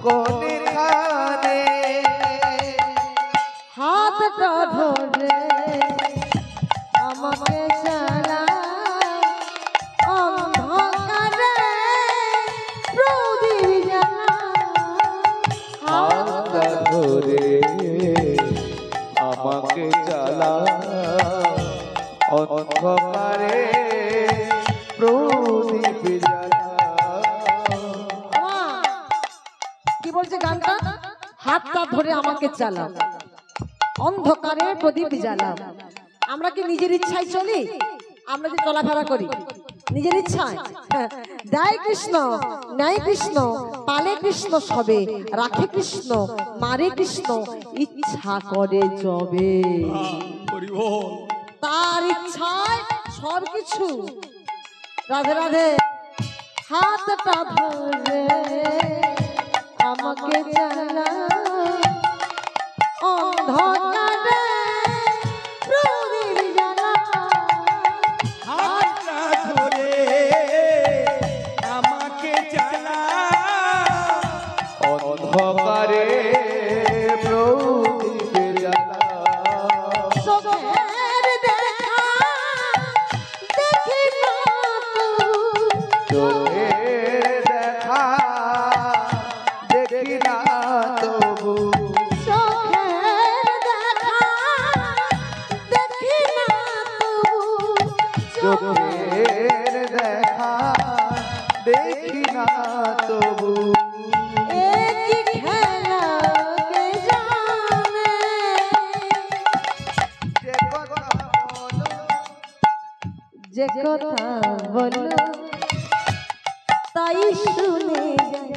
কোনখানে। হাতটা ধরে আমাকে চালা অন্ধকারে প্রদীপ জ্বালা। হাতটা ধরে আমাকে চালা অন্ধকারে প্রদীপ জ্বালা। কি বলছে গানটা? হাতটা ধরে আমাকে চালাও অন্ধকারে প্রদীপ জ্বালাও। আমরা কি নিজের ইচ্ছায় চলি? আমরা যে চলাফেরা করি নিজের ইচ্ছায়, দেয় কৃষ্ণ ন্যায় কৃষ্ণ, পালে কৃষ্ণ সবে, রাখে কৃষ্ণ মারে কৃষ্ণ, ইচ্ছা করে যবে। হরি বল। তার ইচ্ছায় সবকিছু। রাধে রাধে। হাতটা ধরে আমাকে চালা অন্ধকারে প্রদীপ জ্বালা। হাতটা ধরে আমাকে চালা অন্ধকারে প্রদীপ জ্বালা। চোখের দেখা দেখি না চোখের দেখা দেখি না তবু। চোখের দেখা দেখি না চোখের দেখা দেখি না তবু। একই খেলা কে জানে, যে কথা বলো যে কথা বলো তাই শুনে যায়।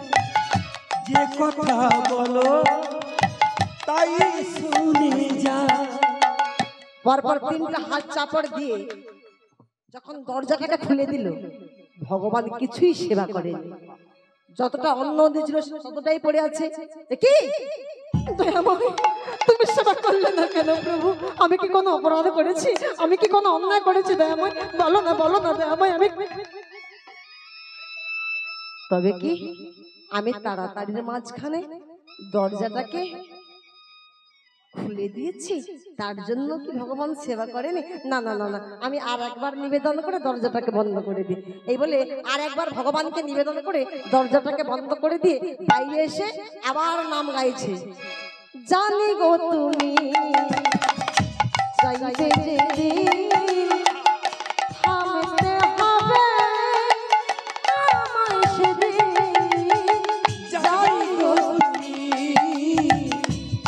যে কথা বলো তাই শুনে যা। পরপর তিনটা হাত চাপড় দিয়ে যখন দরজাটাকে খুলে দিল, ভগবান কিছুই সেবা করেনি। যতটা অন্ন দিয়েছিল ততটাই পড়ে আছে। এ কি দয়াময়, তুমি সেবা করলে না কেন প্রভু? আমি কি কোনো অপরাধ করেছি? আমি কি কোনো অন্যায় করেছি? দয়াময় বলো না, বলো না দয়াময়। আমি তবে কি আমি তাড়াতাড়ির মাঝখানে দরজাটাকে খুলে দিয়েছি, তার জন্য কি ভগবান সেবা করেনি? না না না না, আমি আর একবার নিবেদন করে দরজাটাকে বন্ধ করে দিই। এই বলে আর একবার ভগবানকে নিবেদন করে দরজাটাকে বন্ধ করে দিয়ে বাইরে এসে আবার নাম গাইছে, জানি গো তুমি চাইতে যেদিন থামতে হবে আমায় সেদিন। যাই গো তুমি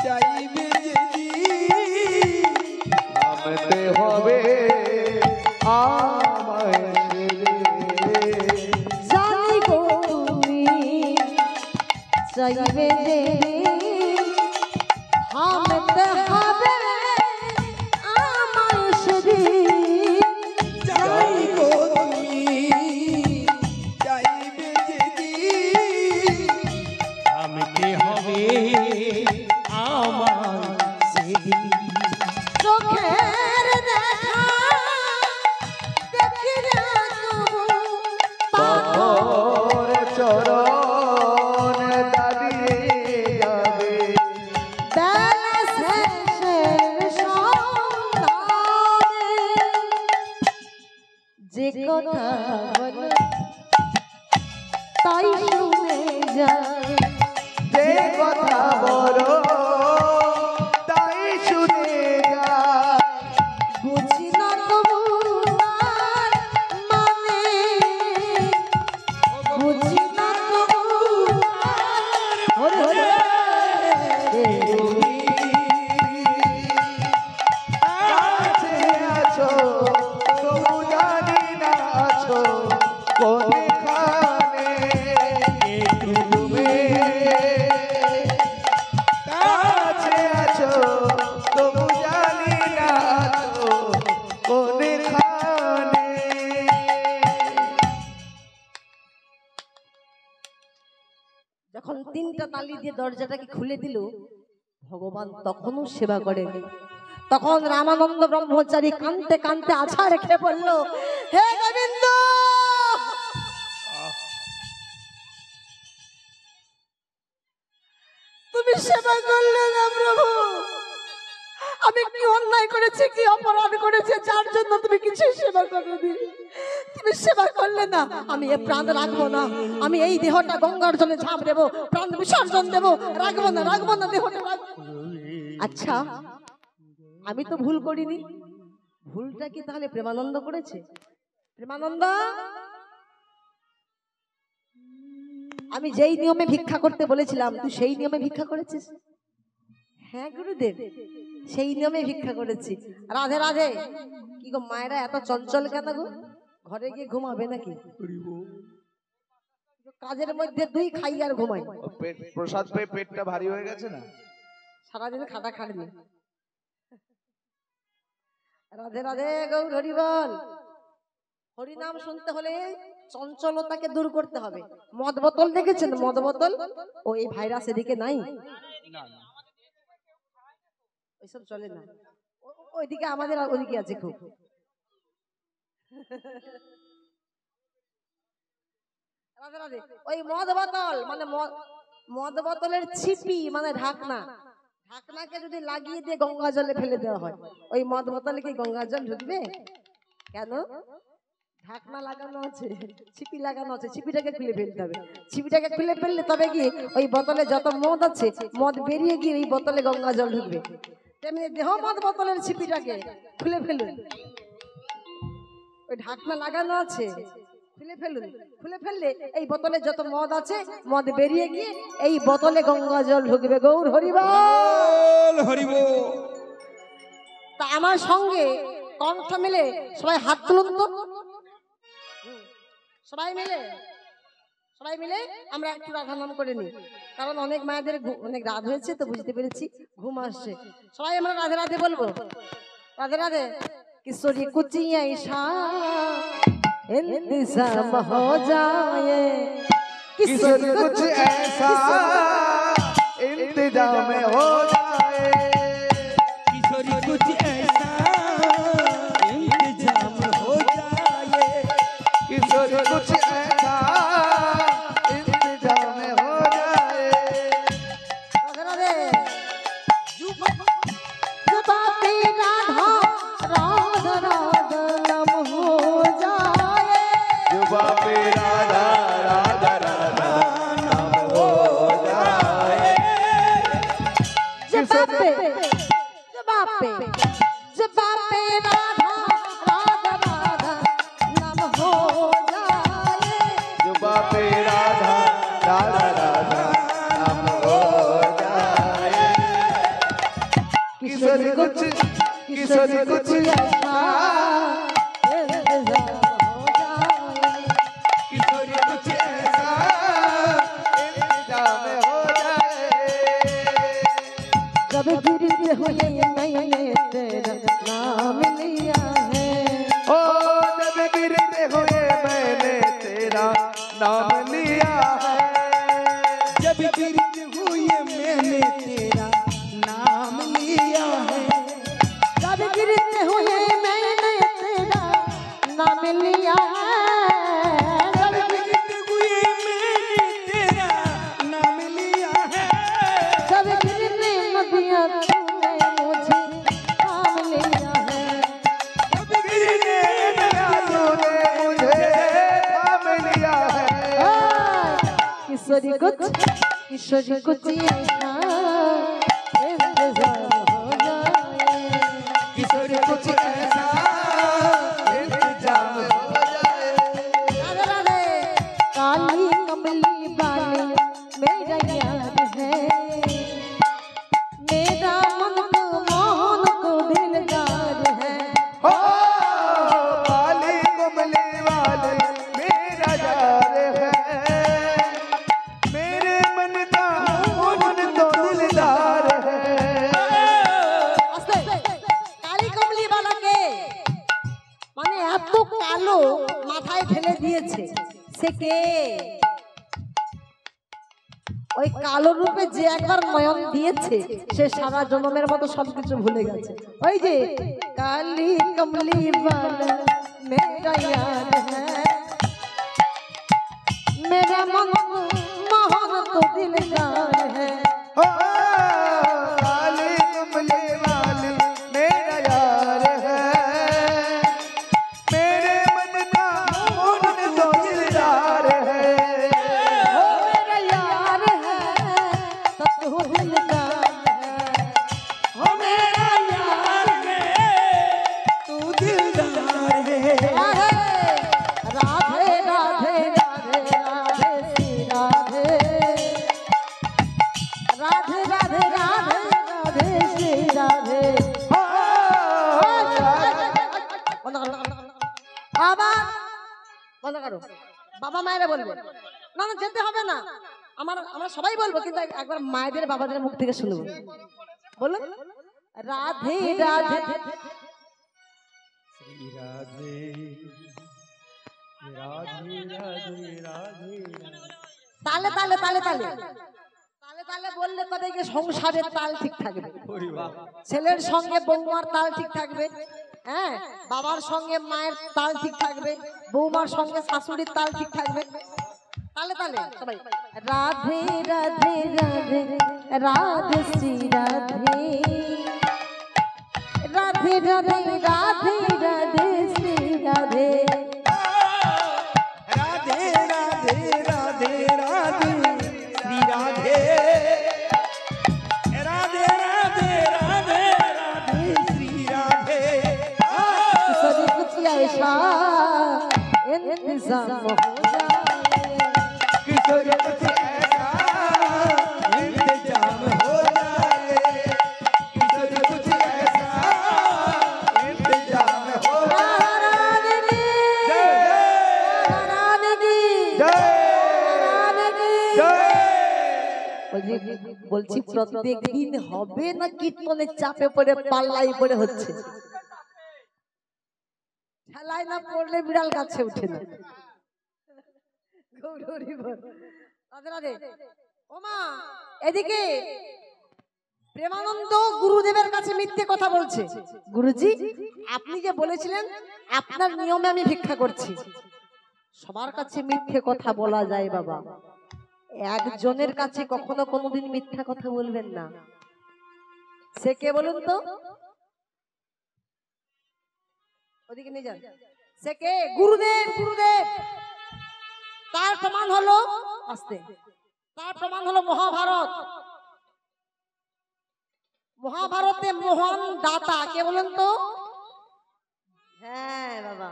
চাইবে যেদিন থামতে হবে আমায় সেদিন। চাইবে যে থামতে হবে আমার সেদিন। যাই গো তুমি চাইবে যেদিন থামতে হবে আমার সেদিন। চোখের দেখা দেখি না তবু তোর চরণ দাঁড়িয়ে যাবে বেলা শেষের সন্ধানে যে কথা বলো তাই শুনে যায়। যে কথা বলো তাই শুনে যায়। বুঝি না তবু তার মানে, বুঝি না তবু হরে হরে তুমি কাছে আছো তবু জানি না আছো কোনখানে। তুমি কাছে আছো তবু জানি না আছো কোনখানে। যখন তিনটা তালি দিয়ে দরজাটাকে খুলে দিল, ভগবান তখনও সেবা করেনি। তখন রামানন্দ ব্রহ্মচারী কাঁদতে কাঁদতে আছা রেখে বলল, হে গোবিন্দ, তুমি সেবা করলে না প্রভু। আমি কি অন্যায় করেছি, কি অপরাধ করেছি যার জন্য তুমি কিছু সেবা করোনি? তুমি সেবা করলে না। আমি এ প্রাণ রাখবো না, আমি এই দেহটা গঙ্গার জলে ঝাঁপ দেবো, প্রাণ বিসর্জন দেবো, রাখবো না, রাখবো না দেহটা রাখবো। আচ্ছা, আমি তো ভুল করিনি, ভুলটা কি তাহলে প্রেমানন্দ করেছে? প্রেমানন্দ, আমি যেই নিয়মে ভিক্ষা করতে বলেছিলাম তুই সেই নিয়মে ভিক্ষা করেছিস? হ্যাঁ গুরুদেব, সেই নিয়মে ভিক্ষা করেছি। রাধে রাধে। কি গো মায়েরা এত চঞ্চল কেন গো? ঘরে গিয়ে ঘুমাবে নাকি? কাজের মধ্যে দুই খাই আর ঘুমাই। পেট প্রসাদ পেয়ে পেটটা ভারী হয়ে গেছে না? সারাদিন খাটা খাটনি। রাধে রাধে গৌর হরি বল। হরিনাম শুনতে হলে চঞ্চলতাকে দূর করতে হবে। মদ বোতল দেখেছেন? মদ বোতল, ও এই ভাইরাস এদিকে নাই, ওইসব চলে না। ওইদিকে আমাদের ওইদিকে আছে খুব। রাধে রাধে। ওই মদ বোতল মানে মদ বোতলের ছিপি মানে ঢাকনা, ঢাকনাকে যদি লাগিয়ে দিয়ে গঙ্গা জলে ফেলে দেওয়া হয়, ওই মদ বোতলে কি গঙ্গা জল ঢুকবে? কেন? ঢাকনা লাগানো আছে, ছিপি লাগানো আছে, ছিপিটাকে খুলে ফেলতে হবে। ছিপিটাকে খুলে ফেললে তবে কি ওই বোতলে যত মদ আছে মদ বেরিয়ে গিয়ে ওই বোতলে গঙ্গা জল ঢুকবে। তেমনি দেহ মদ বোতলের ছিপিটাকে খুলে ফেলুন, ওই ঢাকনা লাগানো আছে, খুলে ফেলুন। খুলে ফেললে এই বোতলে যত মদ আছে মদ বেরিয়ে গিয়ে এই বোতলে গঙ্গা জল ঢুকবে। গৌর হরি বল। তা আমার সঙ্গে কণ্ঠ মিলে সবাই হাত তুলুন তো। সবাই মিলে আমরা একটু রাধা নাম করে নিই, কারণ অনেক মায়েদের অনেক রাত হয়েছে তো বুঝতে পেরেছি ঘুম আসছে। সবাই আমরা রাধে রাধে বলবো। রাধে রাধে। किशोरी कुछ ऐसा इंतजाम हो जाए, किशोरी कुछ ऐसा इंतजाम हो जाए, किशोरी कुछ ऐसा इंतजाम हो जाए, किशोरी कुछ ऐसा इंतजाम हो जाए। राधे राधे। जुबा पे राधा राधा राधा नाम हो जाए, जुबा पे राधा राधा राधा नाम हो जाए, जुबा पे राधा राधा राधा नाम हो जाए, जुबा पे राधा राधा राधा नाम हो जाए। किशोरी कुछ ऐसा इंतजाम हो जाए, किशोरी कुछ ऐसा इंतजाम हो किशोरी कुछ ऐसा इंतजार हो जाए, किशोरी कुछ ऐसा इंतजाम हो जाए। राधे राधे। काली कमली वाले मेरा यार है, मेरा मन को मोहन को दिलदार है। हो काली कमली वाले मेरा यार है, मेरे मन का मोहन तो दिलदार है। काली कमली वालाকে মানে এত কালো মাথায় ঢেলে দিয়েছে, সে কে? ওই কালো রূপে যে একবার নয়ন দিয়েছে সে সারা জন্মের মতো সবকিছু ভুলে গেছে। ওই যে কালি কমলি वाला मेरा यार है, मेरा मन मोहन तो दिलदार है। हो काली कमली वाले मेरा यार है, मेरे मन का मोहन तो दिलदार है। ओ मेरा यार है तो तू दिलदार है, ओ मेरा यार है तू दिलदार है। राधे राधे राधे राधे श्री राधे, राधे राधे राधे राधे श्री राधे। বন্ধ করো, আবার বন্ধ করো। বাবা মায়েরা বলবে না না যেতে হবে না, আমরা সবাই বলবো, কিন্তু একবার মায়েদের বাবাদের মুখ থেকে শুনবো। বলুন রাধে রাধে। श्री राधे राधे राधे राधे। তালে তালে তালে তালে তালে তালে বললে তবে গিয়ে সংসারের তাল ঠিক থাকবে। ছেলের সঙ্গে বৌমার তাল ঠিক থাকবে, হ্যাঁ, বাবার সঙ্গে মায়ের তাল ঠিক থাকবে, বৌমার সঙ্গে শাশুড়ির তাল ঠিক থাকবে। তালে তালে সবাই রাধে রাধে রাধে রাধে শ্রী রাধে, রাধে রাধে রাধে রাধে শ্রী রাধে। राधे राधे राधे राधे श्री राधे, राधे राधे राधे राधे श्री राधे। किशोरी कुछ ऐसा इंतजाम हो जाए, किशोरी कुछ ऐसा इंतजाम हो जाए, किशोरी कुछ ऐसा इंतजाम हो राधे की, राधे की, जय राधे की। जय। বলছি প্রত্যেক দিন হবে না কীর্তনের চাপে পড়ে পাল্লাই পড়ে হচ্ছে? ঠেলায় না পড়লে বিড়াল গাছে উঠে না। গৌরী বল। রাধে রাধে। ওমা এদিকে প্রেমানন্দ গুরুদেবের কাছে মিথ্যে কথা বলছে। গুরুজি আপনি যে বলেছিলেন আপনার নিয়মে আমি ভিক্ষা করছি, সবার কাছে মিথ্যে কথা বলা যায় বাবা, একজনের কাছে কখনো কোনোদিন মিথ্যা কথা বলবেন না। সে কে বলুন তো? ওদিকে নিয়ে যান। সে কে? গুরুদেব। গুরুদেব তার প্রমাণ হলো আস্তে, তার প্রমাণ হলো মহাভারত। মহাভারতে মহান দাতা কে বলেন তো? হ্যাঁ বাবা,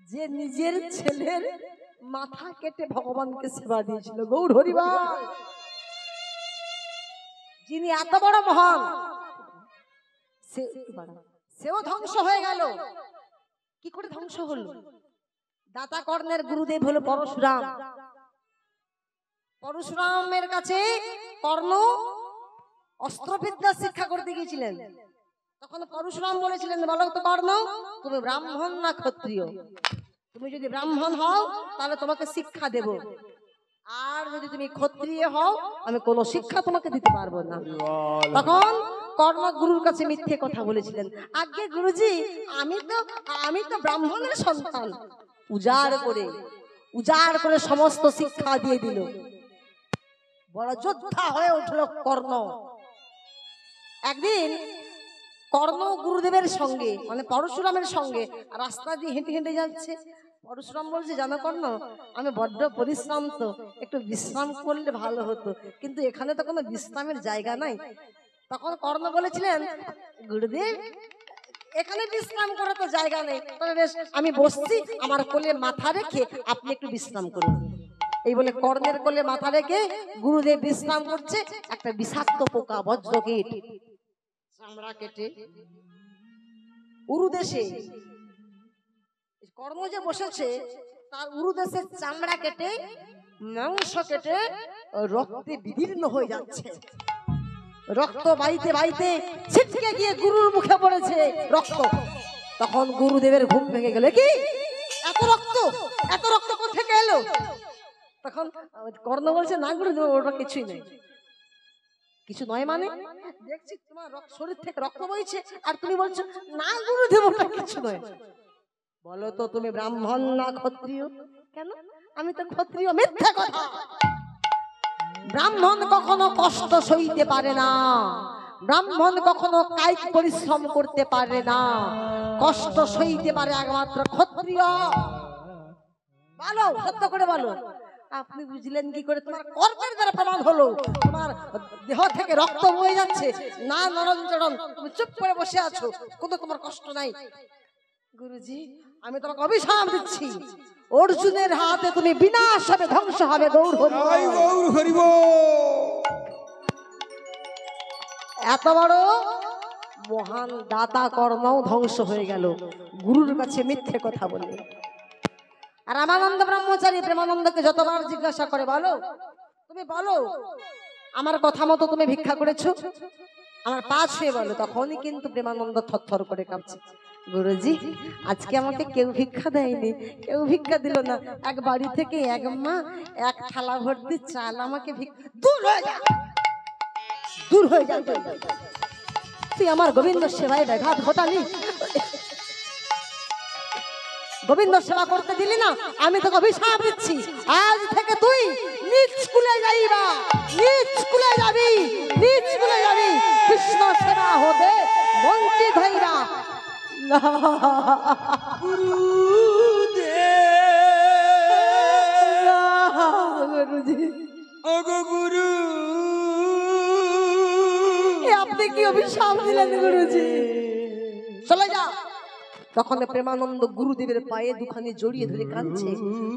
যে নিজের ছেলের মাথা কেটে ভগবানকে সেবা দিয়েছিল, গৌর হরিবল। যিনি এত বড় মহান, সেও ধ্বংস হয়ে গেল। কি করে ধ্বংস হলো? দাতা কর্ণের গুরুদেব হলো পরশুরাম। পরশুরামের কাছে কর্ণ অস্ত্রবিদ্যা শিক্ষা করতে গিয়েছিলেন। তখন পরশুরাম বলেছিলেন, বলো তো কর্ণ তুমি ব্রাহ্মণ না ক্ষত্রিয়? তুমি যদি ব্রাহ্মণ হও তাহলে তোমাকে শিক্ষা দেব, আর যদি তুমি ক্ষত্রিয় হও আমি কোনো শিক্ষা তোমাকে দিতে পারবো না। তখন কর্ণ গুরুর কাছে মিথ্যে কথা বলেছিলেন, আগে গুরুজি আমি তো ব্রাহ্মণের সন্তান। উজাড় করে সমস্ত শিক্ষা দিয়ে দিল। বড় যোদ্ধা হয়ে উঠল কর্ণ। একদিন কর্ণ গুরুদেবের সঙ্গে মানে পরশুরামের সঙ্গে রাস্তা দিয়ে হেঁটে হেঁটে যাচ্ছে। পরশুরাম বলছে জানো কর্ণ, আমি বড্ড পরিশ্রান্ত, একটু বিশ্রাম করলে ভালো হতো, কিন্তু এখানে তো কোনো বিশ্রামের জায়গা নাই। তখন কর্ণ বলেছিলেন, গুরুদেব এখানে বিশ্রাম করার তো জায়গা নেই, তবে বেশ আমি বসছি, আমার কোলে মাথা রেখে আপনি একটু বিশ্রাম করুন। এই বলে কর্ণের কোলে মাথা রেখে গুরুদেব বিশ্রাম করছে। একটা বিষাক্ত পোকা বজ্রকীট চামড়া কেটে উরুদেশে, কর্ণ যে বসেছে তার উরুদেশের চামড়া কেটে মাংস কেটে রক্তে বিদীর্ণ হয়ে যাচ্ছে। রক্ত বাইতে বাইতে ছিটকে গিয়ে গুরুর মুখে পড়েছে রক্ত। তখন গুরুদেবের ঘুম ভেঙে গেল, কি এত রক্ত, এত রক্ত কোথা থেকে এলো? তখন কর্ণ বলছে, না গুরুদেব ওটা কিছুই নেই। কিছু নয় মানে? দেখছি তোমার শরীর থেকে রক্ত বইছে আর তুমি বলছো না গুরুদেব ওটা কিছু নয়। বলো তো তুমি ব্রাহ্মণ না ক্ষত্রিয়? কেন? আমি তো ক্ষত্রিয়। মিথ্যা কথা। ব্রাহ্মণ কখনো কষ্ট সইতে পারে না, ব্রাহ্মণ কখনো কায়িক পরিশ্রম করতে পারে না, কষ্ট সইতে পারে একমাত্র ক্ষত্রিয়। বলো, সত্য করে বলো। আপনি বুঝলেন কি করে? তোমার কর্মের দ্বারা প্রমাণ হলো। তোমার দেহ থেকে রক্ত বয়ে যাচ্ছে, না নরঞ্জরণ, তুমি চুপ করে বসে আছো, কোনো তোমার কষ্ট নাই। গুরুজি আমি তোমাকে অভিশাপ দিচ্ছি, অর্জুনের হাতে তুমি বিনাশ হবে, ধ্বংস হবে। গৌর হরি বল। এত বড় মহান দাতা কর্ণও ধ্বংস হয়ে গেল গুরুর কাছে মিথ্যে কথা বলে। আর রামানন্দ ব্রহ্মচারী প্রেমানন্দকে যতবার জিজ্ঞাসা করে, বলো তুমি বলো আমার কথা মতো তুমি ভিক্ষা করেছো, আমার পা ছুঁয়ে বলো। তখনই কিন্তু প্রেমানন্দ থরথর করে কাঁপছে। গুরুজি আজকে আমাকে কেউ ভিক্ষা দেয়নি, কেউ ভিক্ষা দিল না। এক বাড়ি থেকে এক মা এক থালা ভর্তি চাল আমাকে দূর হয়ে যা, দূর হয়ে যা, তুই আমার গোবিন্দ সেবায় ব্যাঘাত ঘটালি, গোবিন্দ সেবা করতে দিলি না। আমি তোকে অভিশাপ দিচ্ছি, আজ থেকে তুই নিজ স্কুলে যাইবা, নিজ স্কুলে যাবি, নিজ স্কুলে যাবি, কৃষ্ণ সেবা হতে বঞ্চিত হইবা। গুরু আপনি কি অভিশাপ দিলেন গুরুজি? চলে যা। তখন প্রেমানন্দ গুরুদেবের পায়ে দুখানি জড়িয়ে ধরে কাঁদছে।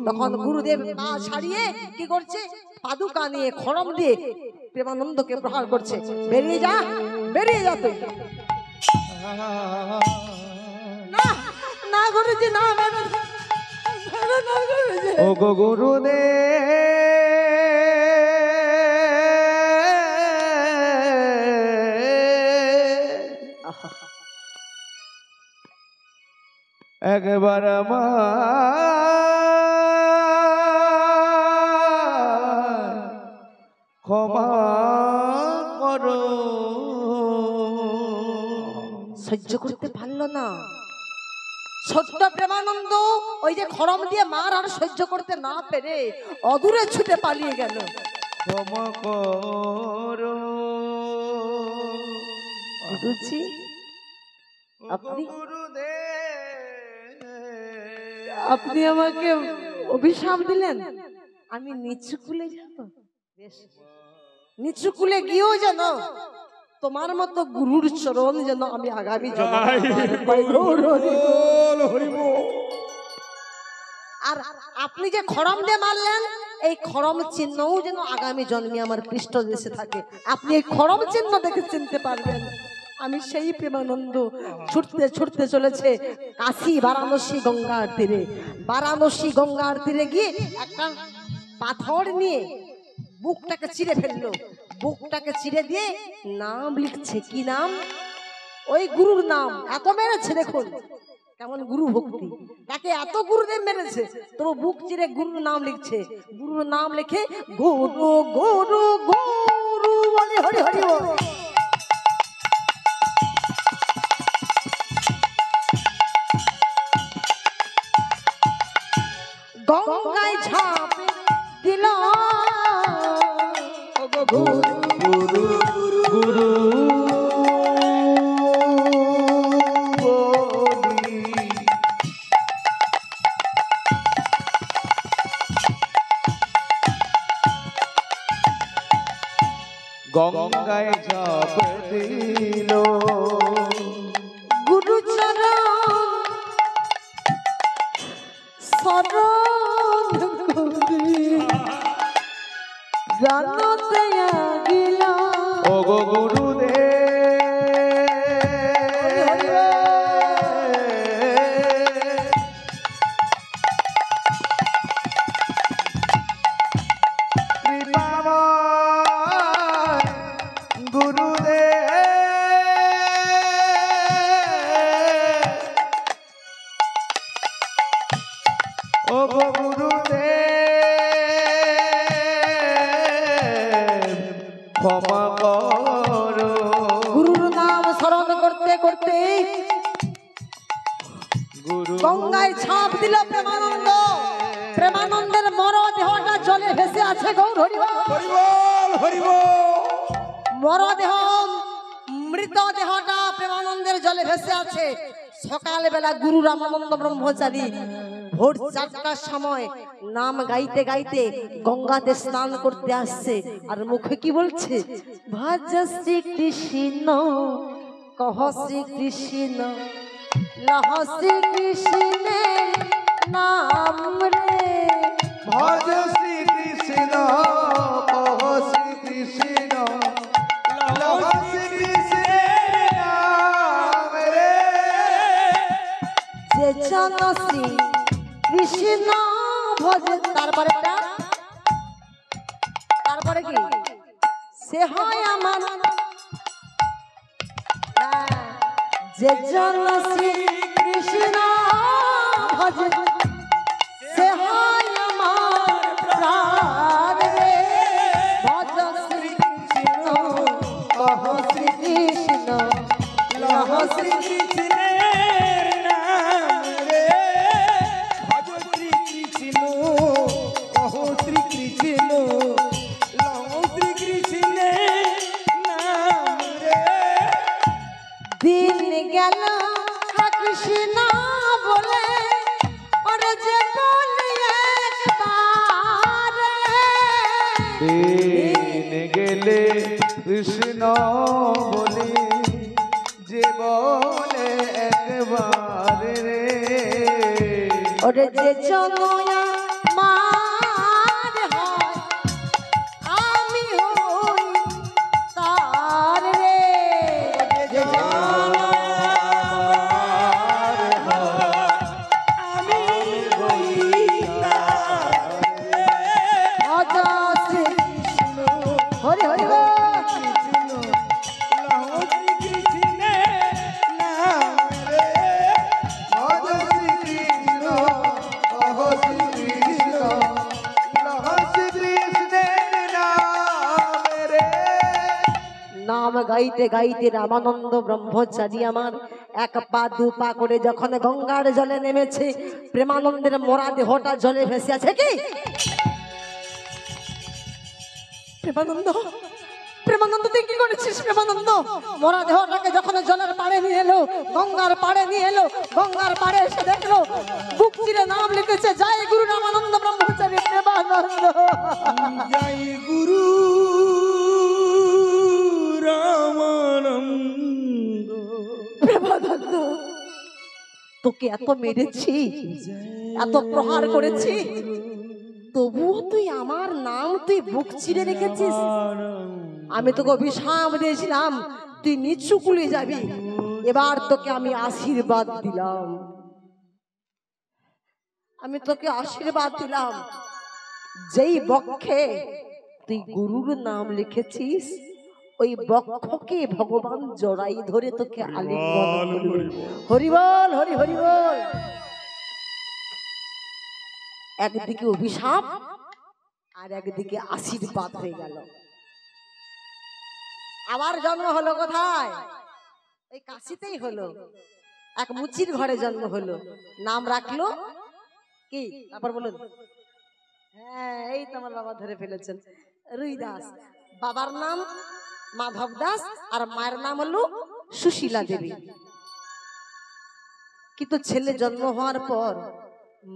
তখন গুরুদেব পা ছাড়িয়ে কি করছে? পাদুকা নিয়ে খড়ম দিয়ে প্রেমানন্দকে প্রহার করছে। বেরিয়ে যা, বেরিয়ে যা তুই। না না গুরুজি, না না গুরুজি। ও গো গুরুদেব, একবার ক্ষমা করো। সহ্য করতে পারলো না ছোট্ট প্রেমানন্দ, ওই যে খড়ম দিয়ে মার আর সহ্য করতে না পেরে অদূরে ছুটে পালিয়ে গেল। ক্ষমা করো গুরুজি, আপনি আপনি আমাকে অভিশাপ দিলেন, আমি নিচু কুলে যাব। বেশ, নিচু কুলে গিয়েও যেন তোমার মতো গুরুর চরণ যেন আমি আগামী আর আপনি যে খড়ম দিয়ে মারলেন, এই খড়ম চিহ্নও যেন আগামী জন্মে আমার পৃষ্ঠ দেশে থাকে। আপনি এই খড়ম চিহ্ন দেখে চিনতে পারবেন আমি সেই প্রেমানন্দ। ছুটতে ছুটতে চলেছে কাশী বারাণসী গঙ্গার তীরে। বারাণসী গঙ্গার তীরে গিয়ে একটা পাথর নিয়ে বুকটাকে চিরে ফেললো। বুকটাকে চিরে দিয়ে নাম লিখছে। কি নাম? ওই গুরুর নাম। এত মেরেছে, দেখুন কেমন গুরু ভক্তি। তাকে এত গুরুদেব মেরেছে, তবু বুক চিরে গুরুর নাম লিখছে। গুরুর নাম লিখে গুরু গুরু গুরু বলে হরি হরি বল। গঙ্গায় ঝাঁপ দিল গুরু গুরু গুরু গঙ্গায় ঝাঁপ দিল। গুরুচরণ শরণ করি জানতে গিলা। ও গো গুরুদেব ক্ষমা করো। গুরুর নাম স্মরণ করতে করতে গুরু গঙ্গায় ঝাঁপ দিল প্রেমানন্দ। প্রেমানন্দের মরদেহটা জলে ভেসে আছে। গৌর হরিবল হরিবল হরিবল। মরদেহ মৃতদেহটা প্রেমানন্দের জলে ভেসে আছে। সকালবেলা গুরু রামানন্দ ব্রহ্মচারী ভোর 4টার সময় নাম গাইতে গাইতে গঙ্গাতে স্নান করতে আসছে। আর মুখে কি বলছে? ভজ শ্রী কৃষ্ণ কহ শ্রী কৃষ্ণ লহ শ্রী কৃষ্ণের নাম রে। ভজ শ্রী কৃষ্ণ কহ শ্রী কৃষ্ণ লহ শ্রী কৃষ্ণের নাম রে। যে জন শ্রী কৃষ্ণ ভজে তারপরে কি সে হয় আমার। যে জন শ্রী কৃষ্ণ ভজে সে হয় আমার প্রাণ রে। ভজ শ্রী কৃষ্ণ কহ শ্রী কৃষ্ণ লহ শ্রী কৃষ্ণের নাম রে। ভজ শ্রী কৃষ্ণ কহ শ্রী কৃষ্ণ লহ শ্রী কৃষ্ণের নাম রে। দিন গেল কৃষ্ণ বলে ওরে যে বলি একবার। দিন গেলে কৃষ্ণ বলে যে বলে একবার রে। ওরে যে জনয়া মার হয় আমি হই তার রে। যে আমি হই তার রে। ভজ শ্রী কৃষ্ণ হরি হরি বল। কৃষ্ণ লহ শ্রী কৃষ্ণের নাম রে। ভজ শ্রী কৃষ্ণ কহ শ্রী কৃষ্ণ লহ শ্রী কৃষ্ণের নাম রে। নাম গাইতে গাইতে রামানন্দ ব্রহ্মচারী আমার এক পা দু পা করে যখন গঙ্গার জলে নেমেছে, প্রেমানন্দের মরা দেহটা জলে ভেসে আছে। কি প্রেমানন্দ, প্রেমানন্দ তুই কি করেছিস? প্রেমানন্দ মরা দেহটাকে যখন জলের পাড়ে নিয়ে এলো, গঙ্গার পাড়ে নিয়ে এলো, গঙ্গার পাড়ে এসে দেখলো বুক চিরে নাম লিখেছে জয় গুরু রামানন্দ ব্রহ্মচারী প্রেমানন্দ। জয় গুরু রামানন্দ। প্রেমানন্দ তোকে এত মেরেছি, এত প্রহার করেছি, তবুও তুই আমার নাম তুই বুক চিরে রেখেছিস। আমি তোকে অভিশাপ দিয়েছিলাম তুই নিচু কুলে যাবি, এবার তোকে আমি আশীর্বাদ দিলাম। আমি তোকে আশীর্বাদ দিলাম, যেই বক্ষে তুই গুরুর নাম লিখেছিস ওই বক্ষকে ভগবান জড়াই ধরে তোকে আলিঙ্গন করবে। হরি বল, হরি হরি বল। একদিকে অভিশাপ আর একদিকে আশীর্বাদ হয়ে গেল। আবার জন্ম হলো কোথায়? ওই কাশিতেই হলো। এক মুচির ঘরে জন্ম হলো, নাম রাখলো কি? তারপর বলুন। হ্যাঁ, এই তো আমার বাবা ধরে ফেলেছেন, রুই দাস। বাবার নাম মাধব দাস আর মায়ের নাম হলো সুশীলা দেবী। কিন্তু ছেলে জন্ম হওয়ার পর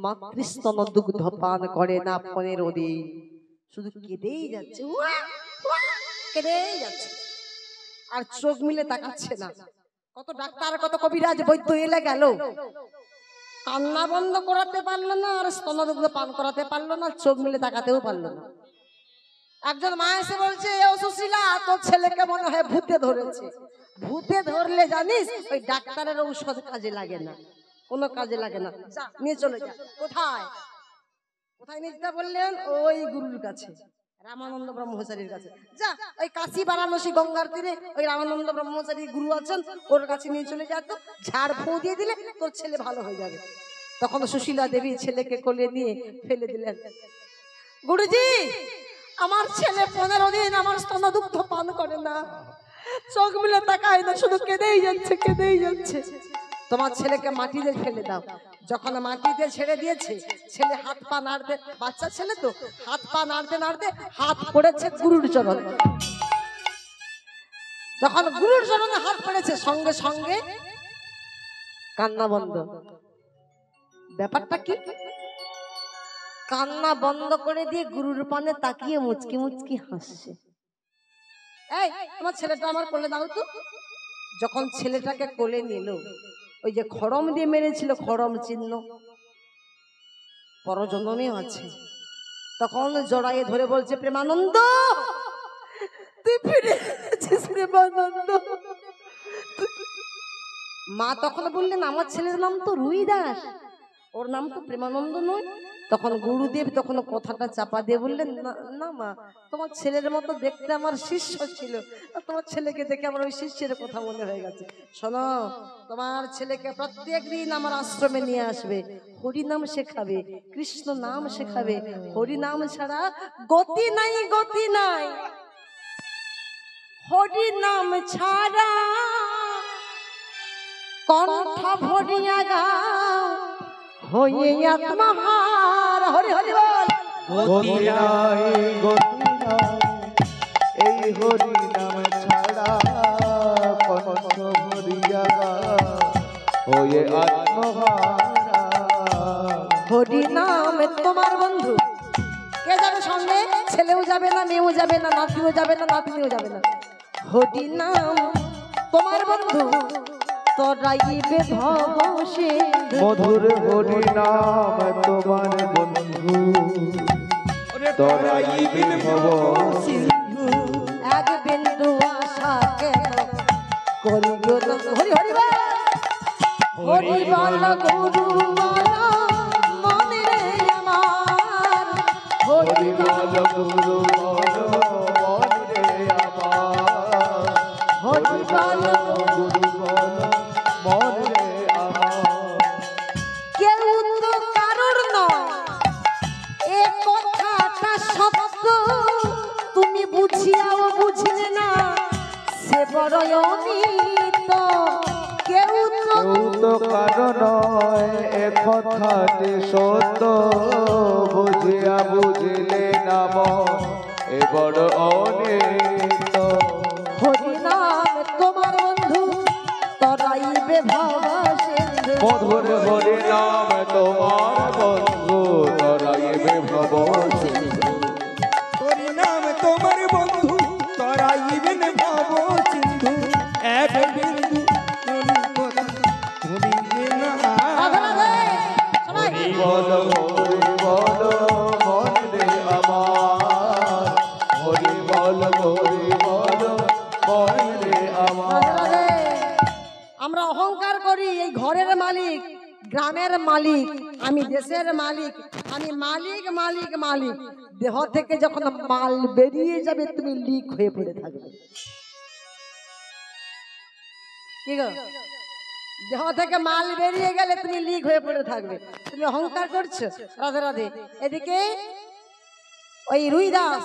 মাতৃস্তন দুগ্ধ পান করে না 15 দিন, শুধু কেঁদেই যাচ্ছে। কেঁদেই যাচ্ছে, আর চোখ মিলে তাকাচ্ছে না। কত ডাক্তার কত কবিরাজ বৈদ্য এলে গেল, কান্না বন্ধ করাতে পারলো না, আর স্তনদুগ্ধ পান করাতে পারলো না, চোখ মিলে তাকাতেও পারলো না। একজন মা এসে বলছে, ও সুশীলা, তোর ছেলেকে মনে হয় ভূতে ধরেছে। ভূতে ধরলে জানিস ওই ডাক্তারের ঔষধ কাজে লাগে না, কোনো কাজে লাগে না, যা নিয়ে চলে যা। কোথায় কোথায় নিয়ে যেতে বললেন? ওই গুরুর কাছে, রামানন্দ ব্রহ্মচারীর কাছে। যা, ওই কাশী বারাণসী গঙ্গার তীরে ওই রামানন্দ ব্রহ্মচারী গুরু আছেন, ওর কাছে নিয়ে চলে যা, তো ঝাড় ফুঁ দিয়ে দিলে তোর ছেলে ভালো হয়ে যাবে। তখন সুশীলা দেবী ছেলেকে কোলে নিয়ে ফেলে দিলেন। গুরুজি, আমার ছেলে 15 দিন আমার স্তনদুগ্ধ পান করে না, চোখ মিলে তাকায় না, শুধু কেঁদেই যাচ্ছে কেঁদেই যাচ্ছে। তোমার ছেলেকে মাটিতে ফেলে দাও। যখন মাটিতে ছেড়ে দিয়েছে, ছেলে হাত পা নাড়তে, বাচ্চা ছেলে তো, হাত পা নাড়তে নাড়তে হাত পড়েছে গুরুর চরণে। যখন গুরুর চরণে হাত পড়েছে, সঙ্গে সঙ্গে কান্না বন্ধ। ব্যাপারটা কি? কান্না বন্ধ করে দিয়ে গুরুর পানে তাকিয়ে মুচকি মুচকি হাসছে। এই, তোমার ছেলেটা আমার কোলে দাও তো। যখন ছেলেটাকে কোলে নিল, ওই যে খড়ম দিয়ে মেরেছিল, খড়ম চিহ্ন পরজন্মেও আছে। তখন জড়াইয়ে ধরে বলছে, প্রেমানন্দ, তুই ফিরে এসেছিস প্রেমানন্দ। মা তখন বললেন, আমার ছেলের নাম তো রুই দাস, ওর নাম তো প্রেমানন্দ নয়। তখন গুরুদেব তখন কথাটা চাপা দিয়ে বললেন, না মা, তোমার ছেলের মতো দেখতে আমার শিষ্য ছিল, তোমার ছেলেকে দেখে আমার ওই শিষ্যের কথা মনে হয়ে গেছে। শোনো, তোমার ছেলেকে প্রত্যেক দিন আমার আশ্রমে নিয়ে আসবে, হরি নাম শেখাবে, কৃষ্ণ নাম শেখাবে। হরি নাম ছাড়া গতি নাই, গতি নাই। হরি নাম ছাড়া কণ্ঠ ভরিয়া গাও, হয়ে আত্মহার। হরি হরি বল। গতি নাই, গতি নাই, এই হরি নাম ছাড়া কণ্ঠ ভরিয়া হয়ে আত্মহারা। হরি নাম তোমার বন্ধু। কে যাবে সঙ্গে? ছেলেও যাবে না, মেয়েও যাবে না, নাতিও যাবে না, নাতনিও যাবে না। হরি নাম তোমার বন্ধু, তরাইবে ভব সিন্ধু। মধুর হরি নাম তোমার বন্ধু, তরাইবে ভব সিন্ধু। এক বিন্দু আশা কেন করিও না। হরি হরি বল। হরি বল গুরু বল মনে আমার। হরি বল গুরু বল মনে আমার। হরি বল গুরু বল মনে আমার। কেউ তো কারোর নয়, এ কথাটা সত্য। তুমি বুঝিয়াও বুঝলে না, সে বড় অনিত। কেউ তো কারো নয়, এ কথাটি সত্য। বুঝিয়া বুঝিলে না মন, এ বড় অনিত। হরি নাম তোমার বন্ধু, তরাইবে ভব সিন্ধু। মধুর হরি নাম তোমার বন্ধু, তরাইবে ভব সিন্ধু। হরি নাম তোমার বন্ধু, তরাইবেন ভব সিন্ধু। এক বিন্দু ভুলিবে না। রাধে রাধে সবাই। হরি বল মনে আমার। হরি বল মনে আমার। রাধে রাধে। আমরা অহংকার করি এই ঘরের মালিক, গ্রামের মালিক, আমি দেশের মালিক, আমি মালিক মালিক মালিক। দেহ থেকে যখন মাল বেরিয়ে যাবে, তুমি লিক হয়ে পড়ে থাকবে। কি গো, দেহ থেকে মাল বেরিয়ে গেলে তুমি লিক হয়ে পড়ে থাকবে। তুমি অহংকার করছো। রাধে রাধে। এদিকে ওই রুই দাস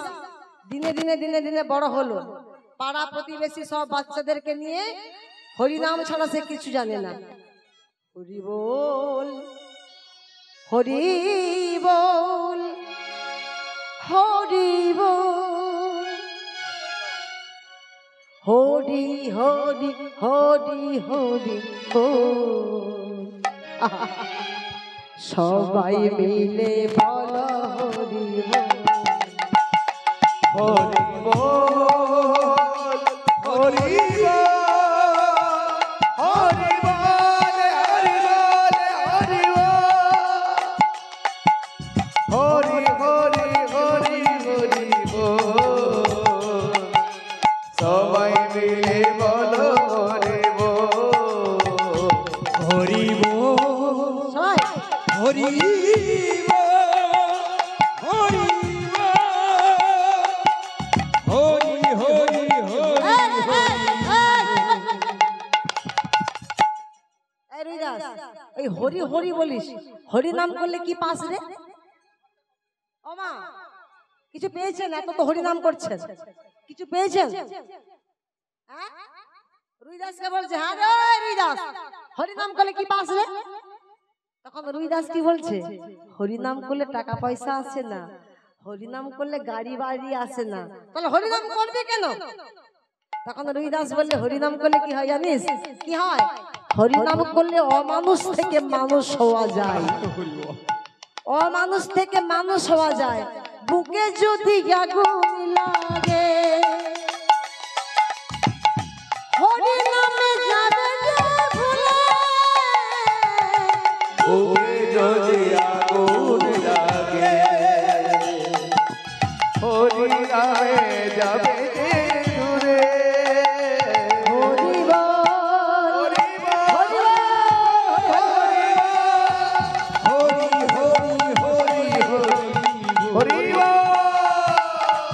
দিনে দিনে দিনে দিনে বড় হলো। পাড়া প্রতিবেশী সব বাচ্চাদেরকে নিয়ে হরিনাম ছাড়া সে কিছু জানে না। হরি বল, হরি বল, হরি বল, হরি হরি হরি হরি বল। সবাই মিলে বল হরি বল। হরি বল এই হরি হরি বলিস, হরি নাম করলে কি পাস রে? ও মা, কিছু পেয়েছেন? এত তো হরি নাম করছেন, কিছু পেয়েছেন? হ্যাঁ, রুইদাসকে বলছে, হ্যাঁ রে রুইদাস, হরি নাম করলে কি পাস রে? তখন রুইদাস কি বলছে, হরি নাম করলে টাকা পয়সা আসে না, হরি নাম করলে গাড়ি বাড়ি আসে না, তাহলে হরি নাম করবে কেন? তখন রুইদাস বললে, হরি নাম করলে কি হয় জানিস? কি হয়? হরি নাম করলে অমানুষ থেকে মানুষ হওয়া যায়, অমানুষ থেকে মানুষ হওয়া যায়। বুকে যদি আগুন লাগে হরি নামে যাবে যে ভুলে, বুকে যদি আগুন লাগে হরি নামে যাবে যে দূরে। হরি বল, হরি বল, হরি বল।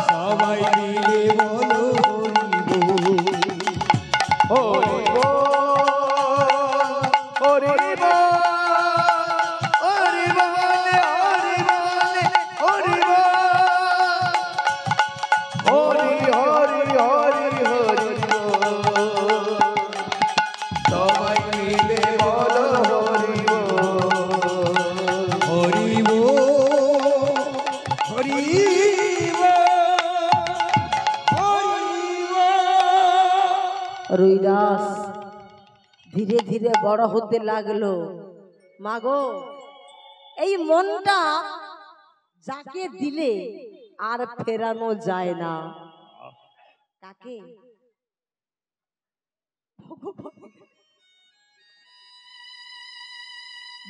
সবাই মিলে বলো হরি বল। হরি বল, হরি বল, হরি বল, হরি বল, হরি বল, হরি হরি হরি হরি বল। সবাই মিলে বলো হরি বল। হরি বল, হরি রুইদাস ধীরে ধীরে বড় হতে লাগলো। মাগো, এই মনটা যাকে দিলে আর ফেরানো যায় না। কাকে?